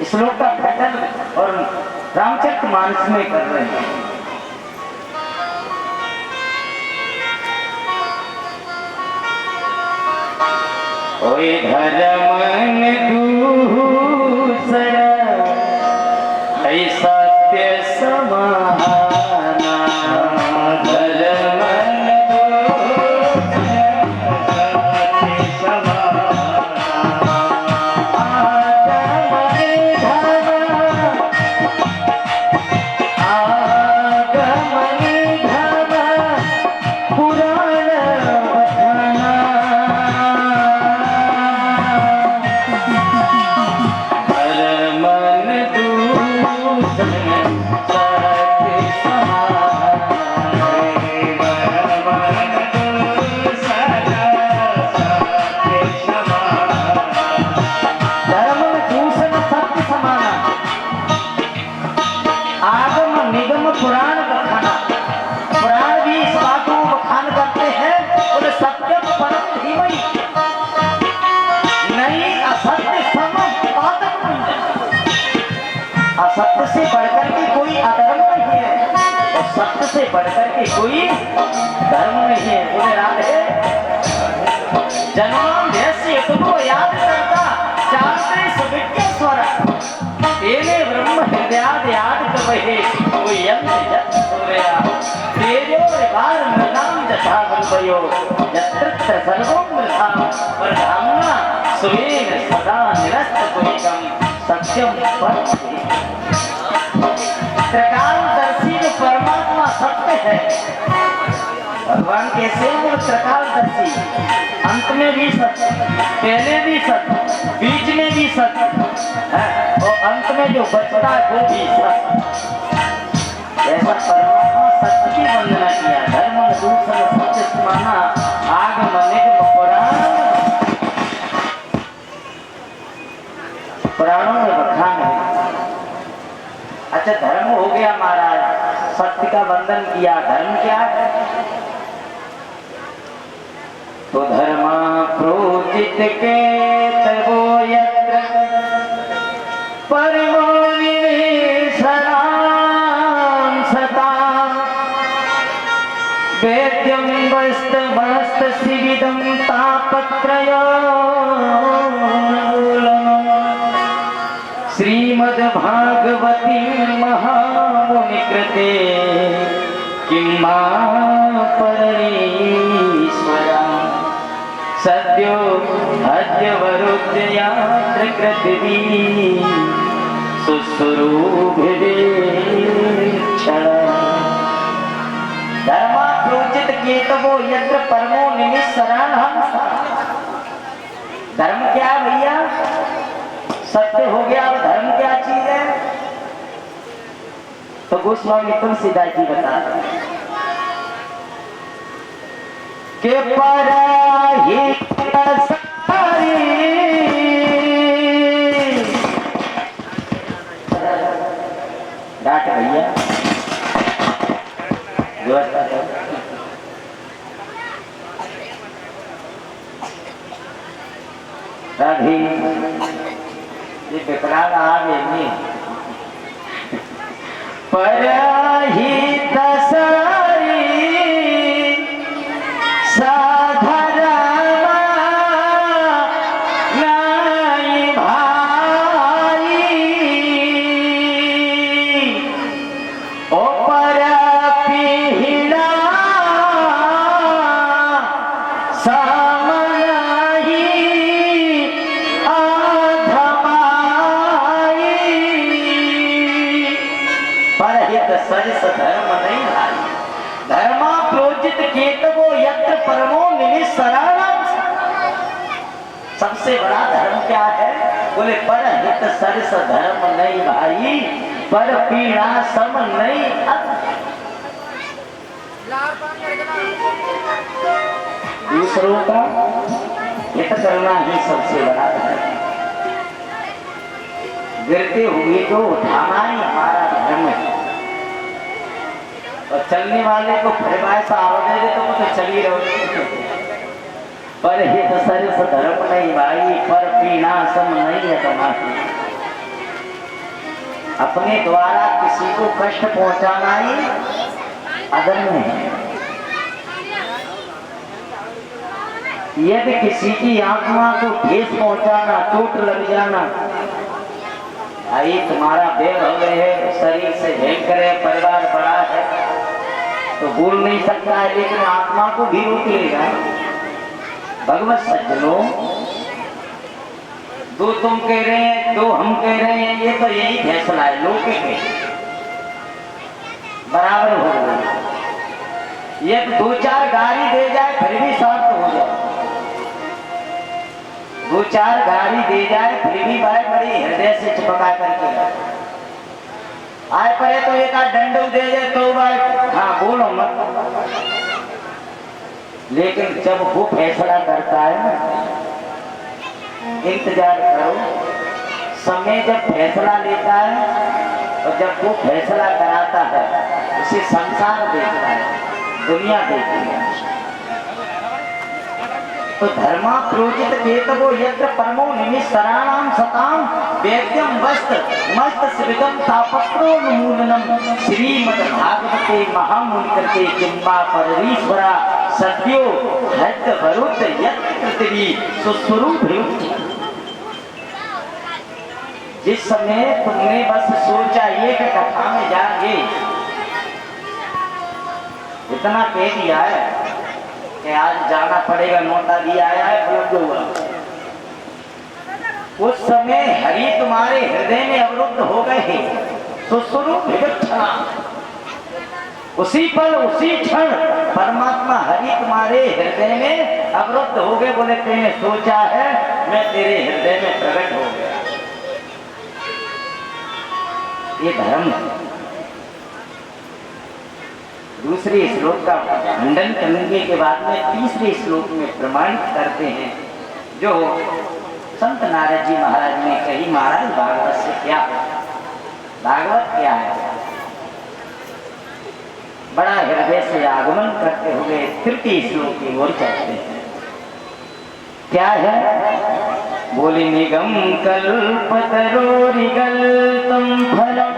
श्लोक का खंडन और रामचरितमानस में कर रहे हैं। ओए धर्म दूसरा ऐसा सत्य समाना, धर्म असत्य से बढ़कर के कोई अधर्म नहीं है, और सत्य से बढ़कर के कोई धर्म नहीं है। बोले राधे जन्माद्यस्य तुमको याद करता चाहते सुविज्ञ स्वर तेने ब्रह्म हृदयादि आदि कवये मुह्यन्ति यत्र सूर्या तेजोर्वार मृदां यथा विनिमयो यत्र सर्गो मृषां प्रधाम्ना स्वेन सदा निरस्तकुहिकं सत्यं परं धीमहि। त्रिकालदर्शी जो परमात्मा सत्य है, भगवान कैसे वो त्रिकालदर्शी, अंत में भी सत्य, पहले भी सत्य, बीच में भी सत्य है, और अंत में जो बचता है वो भी सत्य। ऐसा परमात्मा सत्य की वंदना किया। धर्म भक्ति का बंधन किया। धर्म क्या है? तो धर्मा प्रोचित के तबो यत्र परमो निवेशनां सता वेद्यं वस्त शिविदं तापत्रयोन्मूलनम् श्रीमद्भागवती महामुनिकृते किं वा परमेश्वरा सद्यो अद्यवरुद्ययात्र कृतिवी सुस्वरूभिवेक्षण धर्मा प्रोचित केतवो यत्र परमो निमिषराणां धर्म क्या भैया? सत्य हो गया। अब धर्म क्या चीज है? तो गोस्वामी तुलसीदास जी बताते हैं के पराहित सारी डांट भैया व्यवस्था है। अभी ये विकराल आ गए पराहित सारी साधर्मा नाई भाई ओ परपीड़ा समनाई आधमाई परहित सरिस धर्म नहीं भाई। धर्मा प्रोजित केतवो यत्र परमो निमिषराणां सबसे बड़ा धर्म क्या है? बोले परहित सरिस धर्म नहीं भाई पर पीड़ा सम नहीं। दूसरों का हित करना ही सबसे बड़ा धर्म। गिरते हुए को उठाना ही हमारा धर्म है। और चलने वाले को फिर ऐसा आवाज दे तो चल ही रहोगे। पर हित सरिस धर्म नहीं भाई पर पीड़ा सम नहीं है तुम्हारी। अपने द्वारा किसी को कष्ट पहुंचाना ही अधर्म है। यदि किसी की आत्मा को ठेस पहुंचाना चोट लग जाना भाई तुम्हारा वैभव है शरीर से भयंकर है परिवार बड़ा है तो बोल नहीं सकता है लेकिन आत्मा को भी रोक लेगा। भगवत सज्जनों दो तुम कह रहे हैं दो हम कह रहे हैं ये तो यही फैसला है लोग के बराबर हो गए। ये दो चार गाली दे जाए फिर भी शांत हो जाए। दो चार गाली दे जाए फिर भी भाई बड़ी हृदय से चिपका करके आए पड़े तो एक आध डंडू दे जाए तो भाई हाँ बोलो मत। लेकिन जब वो फैसला करता है ना इंतजार करो समय जब फैसला लेता है और जब वो फैसला कराता है उसे संसार देखता है दुनिया देखती है। तो धर्मा प्रोजित केतवो यत्र परमो निमिषराणां सतां वेद्यं वस्त मस्त शिविदं तापत्रोन्मूलनम् श्रीमद्भागवते महामुनिकृते किं वा परमेश्वरा सद्यो हृद्यवरुद्ध यत्र कृतिवी सुस्वरूपयुक्ति। जिस समय तुमने बस सोचा ये कि कथा में जाएंगे इतना कह दिया है कि आज जाना पड़ेगा नोटा दिया आया है उपलब्ध हुआ। उस समय हरि तुम्हारे हृदय में अवरुद्ध हो गए तो स्वरूप विवक्षणा उसी पल उसी क्षण परमात्मा हरि तुम्हारे हृदय में अवरुद्ध हो गए। बोले तूने सोचा है मैं तेरे हृदय में प्रकट हो गया। ये धर्म है। दूसरे श्लोक का खंडन करने के बाद में तीसरे श्लोक में प्रमाणित करते हैं जो संत नारद जी महाराज ने कही महाराज भागवत से क्या भागवत क्या है? बड़ा हृदय से आगमन करते हुए तृतीय श्लोक की ओर चलते हैं। क्या है? बोले निगम कल्पतरोरिगल्पं फलम्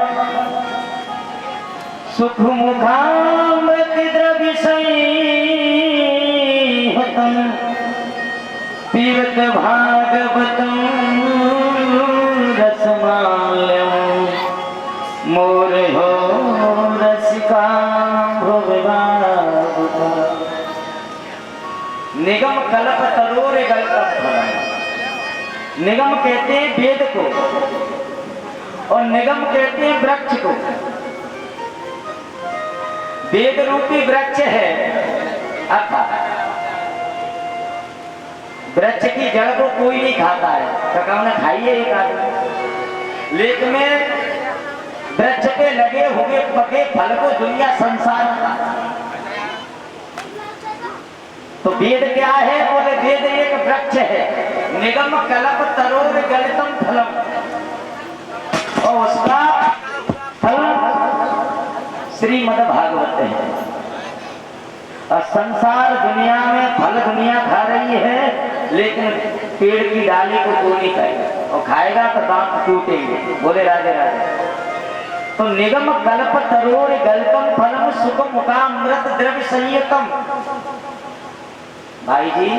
सुखमुखामृतद्रविषैहतं पिबत भागवतं रसमाल्यं मोरहो रसिका भुवनावता। निगम कल्प तरोर गल्पम फलम। निगम कहते हैं वेद को और निगम कहते हैं वृक्ष को। वेद रूपी वृक्ष है अर्थात वृक्ष की जड़ को कोई नहीं खाता है, ककावने खाई है एक आदमी, लेकिन में वृक्ष पे लगे हुए पके फल को दुनिया संसार खाता। तो वेद क्या है? बोले वेद एक वृक्ष है, निगम कल्प तरोर गलितम फलम, और उसका फल श्रीमद् भागवत है। और संसार दुनिया में फल दुनिया खा रही है, लेकिन पेड़ की डाली को कोई नहीं खाएगा, और खाएगा तो दांत टूटेंगे। बोले राधे राधे। तो निगम कल्प तरोर गल्पम फलम सुख मुखामृत द्रव्य संयतम। भाई जी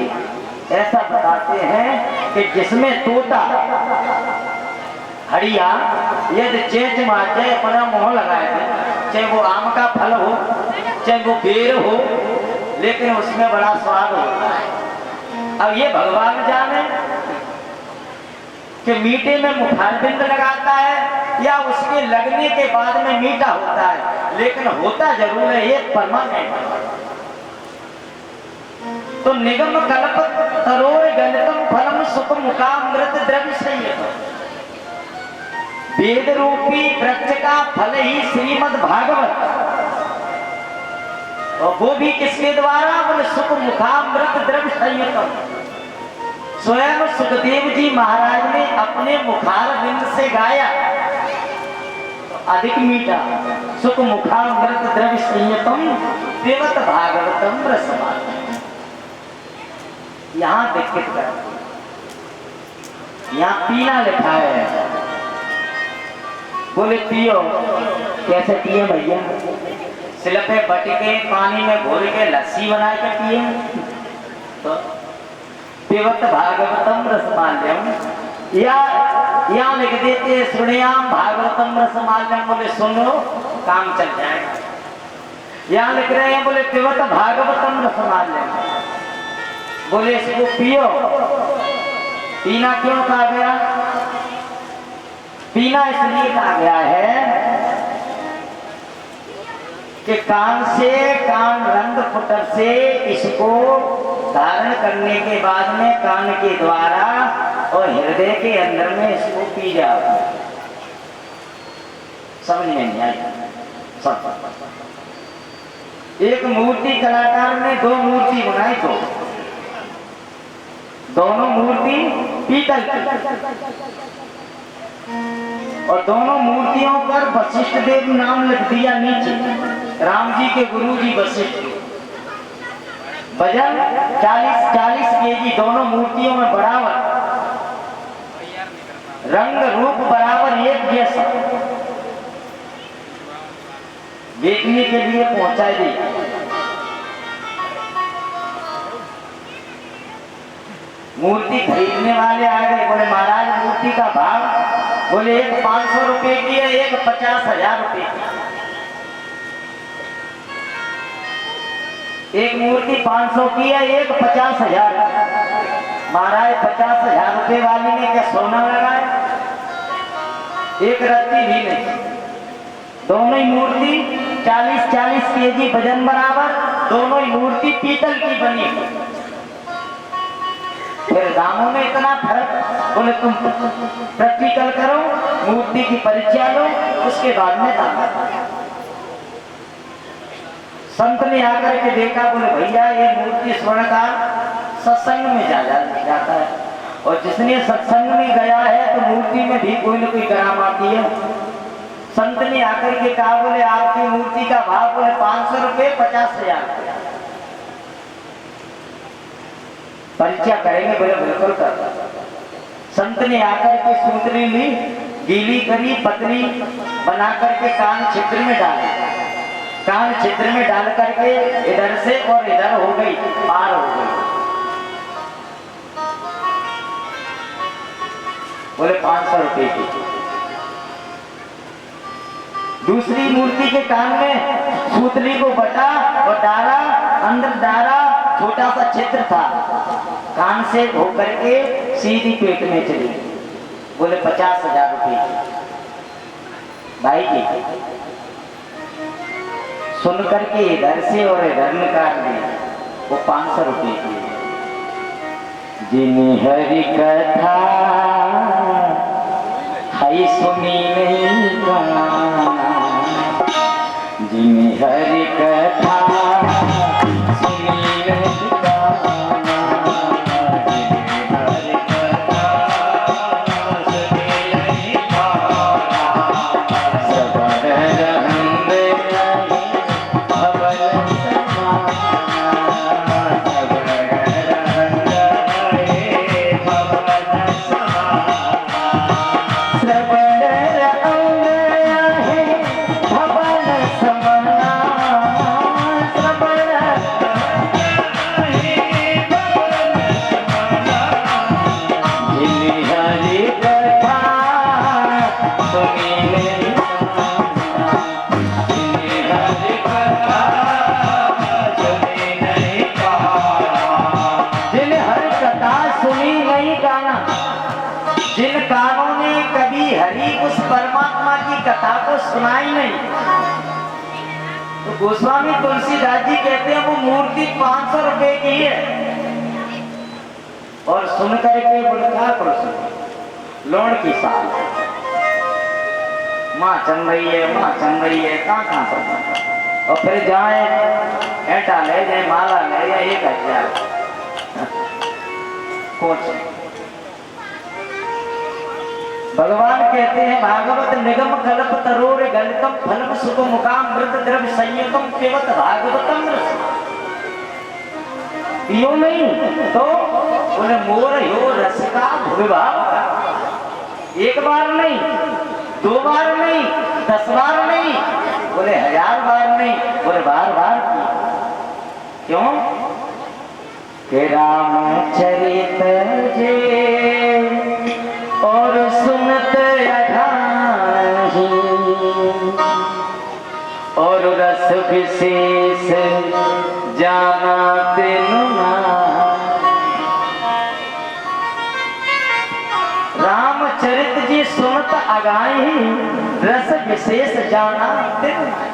ऐसा बताते हैं कि जिसमें तोता हड़िया यदि चेंच माचे अपना मुंह लगाए थे, चाहे वो आम का फल हो चाहे वो बेर हो, लेकिन उसमें बड़ा स्वाद होता है। अब ये भगवान जाने कि मीठे में मुखारबिंद लगाता है या उसके लगने के बाद में मीठा होता है, लेकिन होता जरूर है ये परमानेंट। तो निगम कल्प तरोर गलितम फलम सुख मुखामृत द्रव्य संयतम। वेद रूपी वृक्ष का फल ही श्रीमद् भागवत, और वो भी किसके द्वारा? बोले सुख मुखामृत द्रव्य संयतम। स्वयं सुखदेव जी महाराज ने अपने मुखारबिंद से गाया, तो अधिक मीठा सुख मुखामृत द्रव्य संयतम पिबत भागवतम रसमाल्यम। यहाँ देखिए कर, यहाँ पीना लिखा है, बोले पियो। कैसे पिए भैया? सिलपे बटके पानी में घोल के लस्सी बना के पिए। तो पिबत भागवतम रसमाल्यम, या यहाँ लिख देते सुनियाम भागवतम रसमाल्यम। बोले सुनो काम चल जाएगा। यहाँ लिख रहे हैं बोले पिबत भागवतम रसमाल्यम, बोले इसको पियो। पीना क्यों कहा गया? पीना इसलिए कहा गया है कि कान से कान रंग फुटर से इसको धारण करने के बाद में कान के द्वारा और हृदय के अंदर में इसको पी जाओ। समझ में नहीं आई? सब एक मूर्ति कलाकार ने दो मूर्ति बनाई, तो दोनों मूर्ति पीतल की, और दोनों मूर्तियों पर वशिष्ठ देव नाम लिख दिया नीचे। राम जी के गुरु जी वशिष्ठ। वजन 40 केजी दोनों मूर्तियों में बराबर, रंग रूप बराबर एक जैसा। देखने के लिए पहुंचाई दी। मूर्ति खरीदने वाले आ गए, बोले महाराज मूर्ति का भाव? बोले एक 500 रुपए की है, एक 50,000 रुपए की। एक मूर्ति 500 की है, एक 50,000। महाराज 50,000 रुपए वाली ने क्या सोना लगाया? एक रत्ती भी नहीं। दोनों ही मूर्ति 40 केजी वजन बराबर, दोनों ही मूर्ति पीतल की बनी। फिर दामों में इतना फर्क? बोले तुम प्रैक्टिकल करो, मूर्ति की परीक्षा लो, उसके बाद में दाम। संत ने आकर के देखा, बोले भैया ये मूर्ति स्वर्ण का सत्संग में जाता है, और जिसने सत्संग में गया है तो मूर्ति में भी कोई न कोई कराम आती है। संत ने आकर के कहा, बोले आपकी मूर्ति का भाव बोले 500 रुपये 50,000। परीक्षा करेंगे? बोले बिल्कुल कर। संत ने आकर के सूतरी ली, गीली करी, पतली बना करके कान छिद्र में डाला। कान छिद्र में डाल करके इधर से और इधर हो गई, पार हो गई। बोले 500 रुपये की। दूसरी मूर्ति के कान में सूतली को बटा और डाला, अंदर डाला, छोटा सा छिद्र था, कान से होकर के सीधी पेट में चली। बोले 50,000 रुपये की। भाई जी सुन करके इधर से और इधर निकाल दिया, वो 500 रुपये की। जिन हरि कथा हई सुनी नहीं गाना, जिन हरि कथा सुनी नहीं गाना, जिन हरि कथा सुनी नहीं गाना, सबन रहंद नहीं भवन समाना, सबन रहंद नहीं भवन समाना, सबन रहंद नहीं भवन समाना, सबन रहंद नहीं भवन समाना, जिन हरि कथा सुनी नहीं गाना, जिन हरि कथा सुनी नहीं गाना, जिन हरि कथा सुनी नहीं गाना। जिन कानों ने कभी हरि उस परमात्मा की कथा को सुना ही नहीं, तो गोस्वामी तुलसीदास जी कहते हैं वो मूर्ति 500 रुपए की है। और सुन करके बोलता प्रश्न लोण की साल माँ चल रही है, माँ चल रही है, कहाँ पर। और फिर जाए ऐटा ले जाए, माला ले जाए, 1,000 कुछ। भगवान कहते हैं भागवत निगम कल्प तरोर गलकम फलम सुख मुकाम मृत द्रव्य संयुतम केवत भागवतम रस। यो नहीं तो उन्हें मोर यो रस का भूभाव का। एक बार नहीं, 2 बार नहीं, 10 बार नहीं, बोले 1000 बार नहीं, बोले बार बार। क्यों? कि रामचरित जे और सुनत अघाही, और रस विशेष जाना तिनु नाहि। रामचरित जी सुनत अगाही, रस विशेष जाना तिनु नाहि।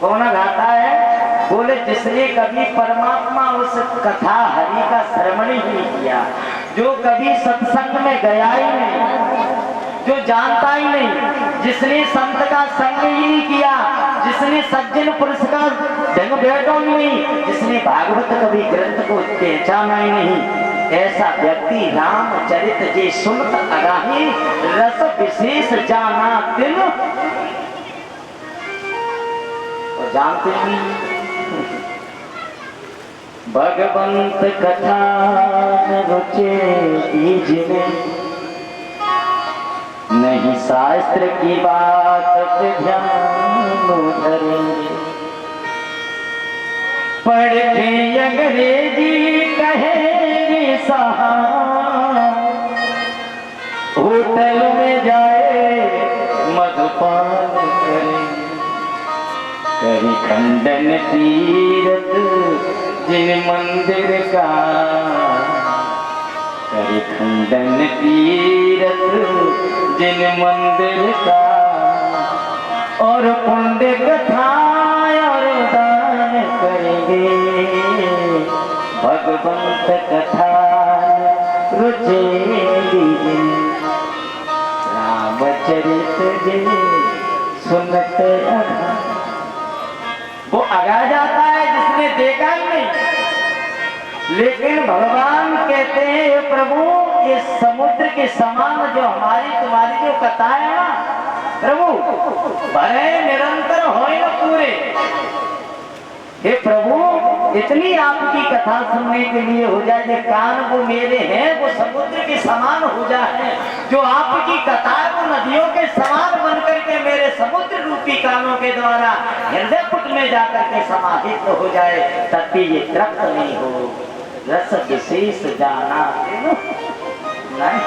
कौन गाता है? बोले जिसने कभी परमात्मा उस कथा हरि का श्रवण ही नहीं किया, जो कभी सत्संग में गया ही नहीं, जो जानता ही नहीं, जिसने संत का संग ही नहीं किया, जिसने सज्जन पुरुष का ढंग बैठो ही नहीं, जिसने भागवत कभी ग्रंथ को पहचाना ही नहीं, ऐसा व्यक्ति रामचरित जे सुनत अगाही, रस विशेष जाना तिनु। और जानते नहीं भगवंत कथा रुचे कीजिए, नहीं शास्त्र की बात पे ध्यान धरेंगे। पढ़ के अंग्रेजी कहेंगे सहा, होटल में जाए मधुपान करेंगे। कहीं खंडन तीरथ जिन मंदिर का, कहीं खंडन तीरथ जिन मंदिर का, और पुण्य कथा और दान करेंगे। भगवंत कथा रुचेगी, रामचरित जी सुनत अघा। वो अगा जाता है जिसने देखा ही नहीं। लेकिन भगवान कहते हैं प्रभु ये समुद्र के समान जो हमारी तुम्हारी जो कथा है ना प्रभु, भरे निरंतर हो न पूरे। हे प्रभु, इतनी आपकी कथा सुनने के लिए हो जाए कि कान वो मेरे हैं वो समुद्र के समान हो जाए, जो आपकी कथा वो नदियों के समान बनकर के मेरे समुद्र रूपी कानों के द्वारा हृदय पुट में जाकर के समाहित हो जाए, तब भी ये तृप्त नहीं हो। रस विशेष जाना नहीं,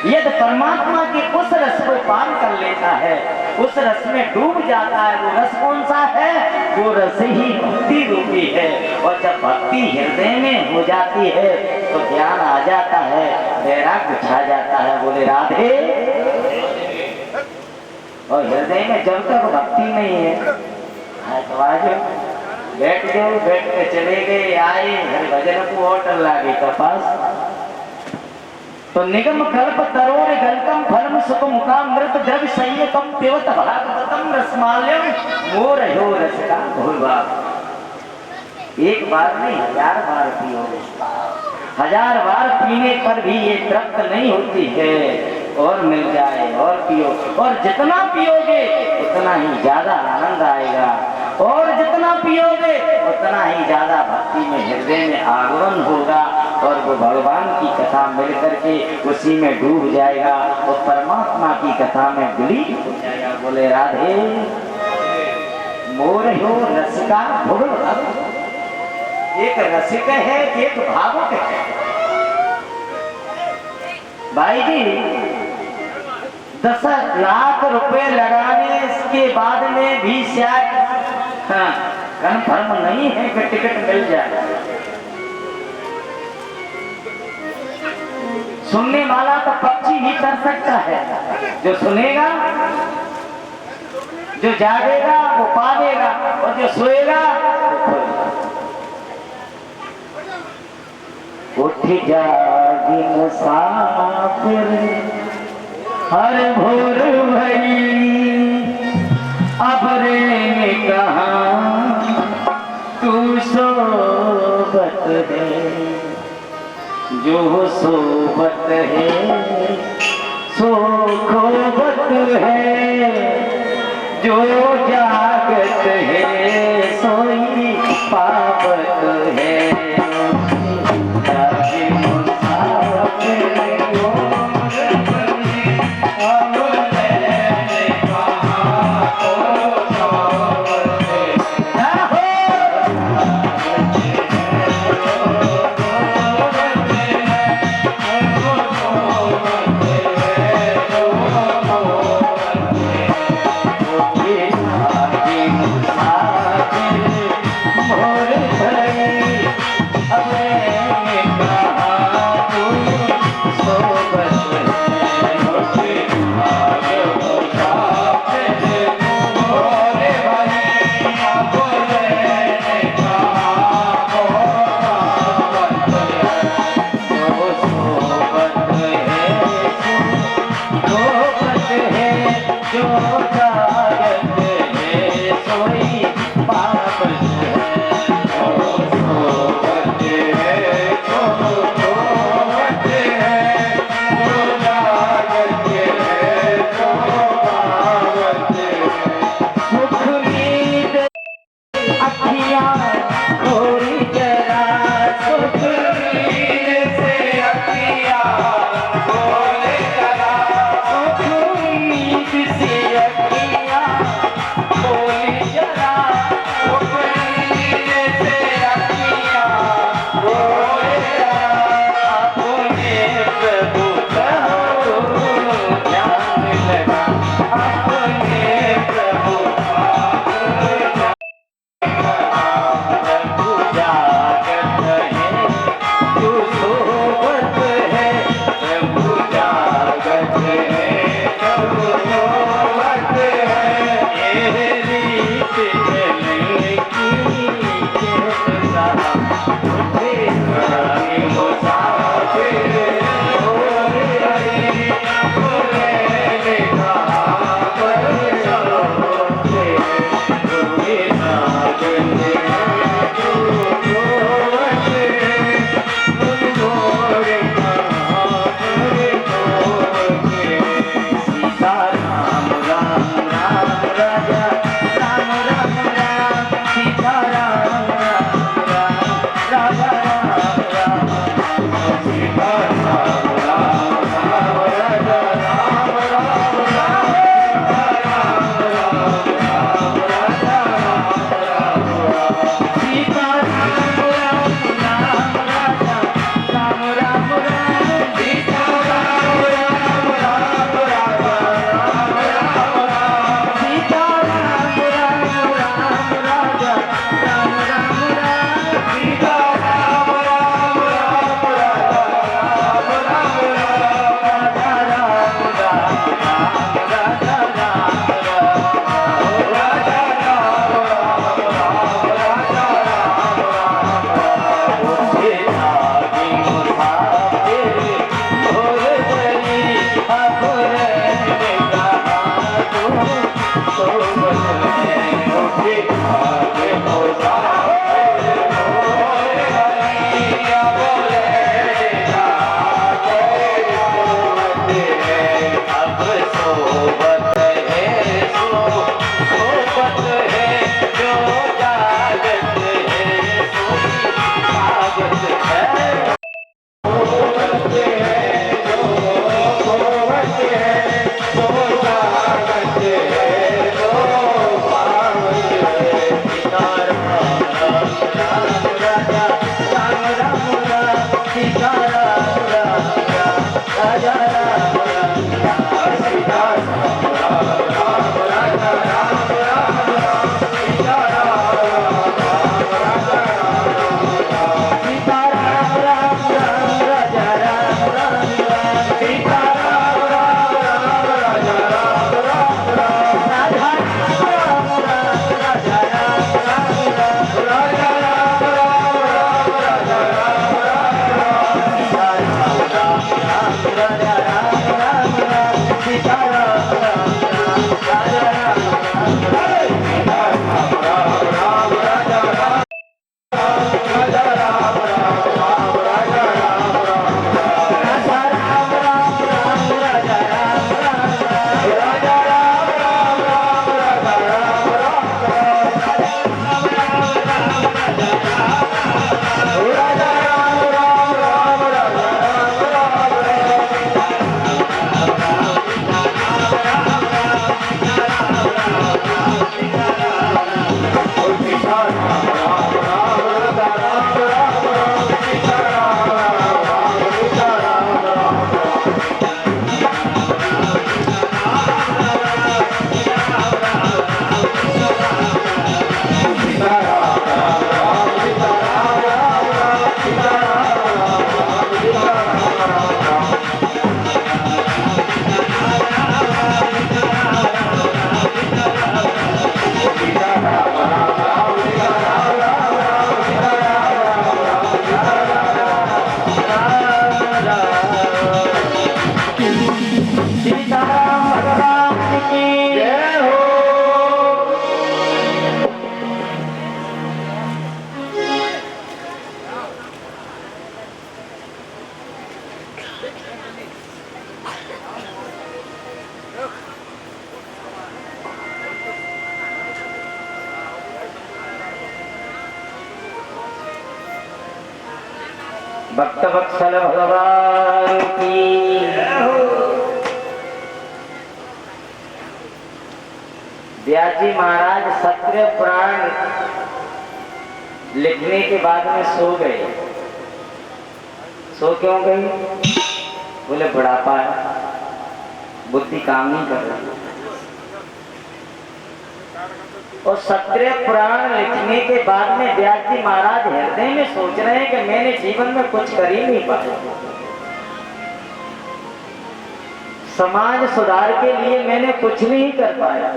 यदि परमात्मा के उस रस को पान कर लेता है, उस रस में डूब जाता है, वो रस कौन सा है? वो रस ही भक्ति रूपी है। और जब भक्ति हृदय में हो जाती है तो ज्ञान आ जाता है, वैराग्य छा जाता है। बोले राधे। और हृदय में जब तक भक्ति नहीं है तो आज बैठ गए, बैठ के चले गए, आए भजन को होटल लागे कपास तो निगम कल्प तरोर गलकम फलम सुखम कामृत द्रव्य संयतम पेवत भागवतम रसमाल्यम मोर हो रस का भूलवा। एक बार नहीं 1000 बार पियोगे, 1000 बार पीने पर भी ये तृप्त नहीं होती है। और मिल जाए और पियो, और जितना पियोगे उतना ही ज्यादा आनंद आएगा, और जितना पियोगे उतना ही ज्यादा भक्ति में हृदय में आगमन होगा, और वो भगवान की कथा मिल करके उसी में डूब जाएगा, वो परमात्मा की कथा में विलीन हो जाएगा। बोले राधे। मोर हो रस का भुगल, एक रसिक है एक भावुक है। भाई जी 10 लाख रुपए लगाने के बाद में भी शायद कन्फर्म नहीं है कि टिकट मिल जाए। सुनने वाला तो पक्षी ही कर सकता है, जो सुनेगा, जो जागेगा वो पावेगा, और जो सोएगा वो खोएगा। उठ जागी मुसाफिर हर भोर भई, अब रे कहाँ तू सोबत है, जो सोबत है सो खोबत है, जो जागत है सोई पावत है। Ah सीता राम राम राम राजा राम राम राम सीता राम राम राम राजा राम राम राम सीता राम राम राम राजा राम राम राम सीता राम राम राम राजा राम राम राम राजा राम राम राम राजा राम भक्त वत्सल भगवान की व्यास जी महाराज सत्य पुराण लिखने के बाद में सो गए। सो क्यों गई? बोले बुढ़ापा है, बुद्धि काम नहीं कर रही। और सत्य पुराण लिखने के बाद में व्यास जी महाराज हृदय में सोच रहे हैं कि मैंने जीवन में कुछ कर ही नहीं पाया, समाज सुधार के लिए मैंने कुछ नहीं कर पाया।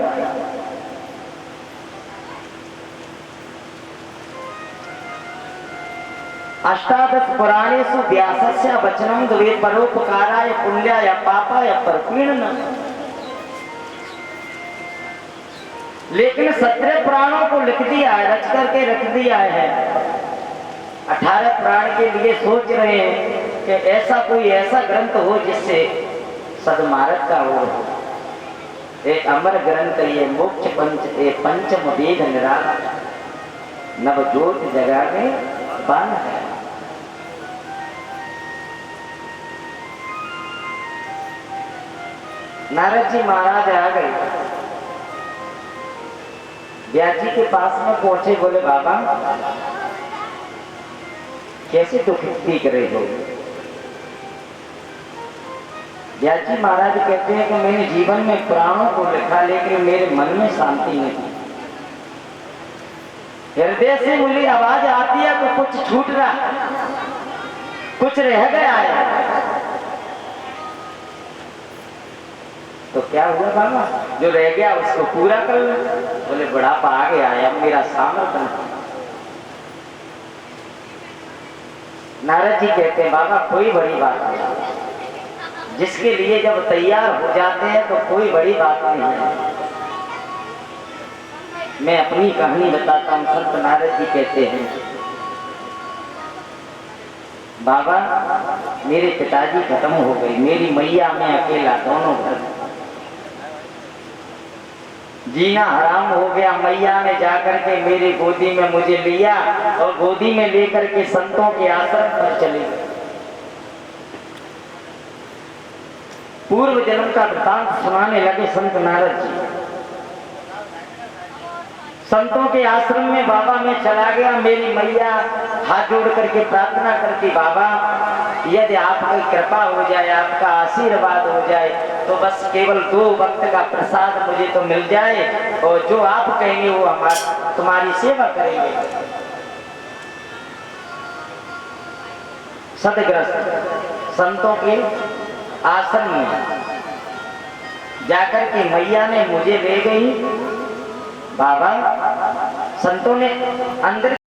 अष्टादश पुराणेषु व्यासस्य वचनं द्वे परोपकाराय पुण्याय पापाय परपीड़न। लेकिन 17 पुराणों को लिख दिया है, रच करके रख दिया है। 18 पुराण के लिए सोच रहे हैं कि ऐसा कोई ऐसा ग्रंथ हो जिससे सदमार्ग का हो। एक अमर ग्रंथ ये मोक्ष पंचम वेद निराला नवजोत जगा में बान है। नारद जी महाराज आ गए। व्यास जी के पास में पहुंचे, बोले बाबा कैसे दुख ठीक रहे हो? व्यास जी महाराज कहते हैं कि मैंने जीवन में प्राणों को लिखा, लेकिन मेरे मन में शांति नहीं। हृदय से मुझे आवाज आती है तो कुछ छूट रहा, कुछ रह गया है। तो क्या हुआ बाबा? जो रह गया उसको पूरा कर लो। बोले बुढ़ापा आ गया है, अब मेरा सामर्थ्य नहीं। नारद जी कहते हैं बाबा कोई बड़ी बात नहीं, जिसके लिए जब तैयार हो जाते हैं तो कोई बड़ी बात नहीं है। मैं अपनी कहानी बताता हूँ। संत नारद जी कहते हैं बाबा मेरे पिताजी खत्म हो गए, मेरी मैया मैं अकेला, दोनों घर जीना हराम हो गया। मैया ने जाकर के मेरी गोदी में मुझे लिया और गोदी में लेकर के संतों के आश्रम पर चले गए। पूर्व जन्म का वृतांत सुनाने लगे संत नारद जी। संतों के आश्रम में बाबा मैं चला गया। मेरी मैया हाथ जोड़ करके प्रार्थना करती, बाबा यदि आपकी कृपा हो जाए, आपका आशीर्वाद हो जाए तो बस केवल 2 वक्त का प्रसाद मुझे तो मिल जाए, और जो आप कहेंगे वो हमारी तुम्हारी सेवा करेंगे। सतग्रस्त संतों के आश्रम में जाकर के मैया ने मुझे ले गई। बाबा संतों ने अंदर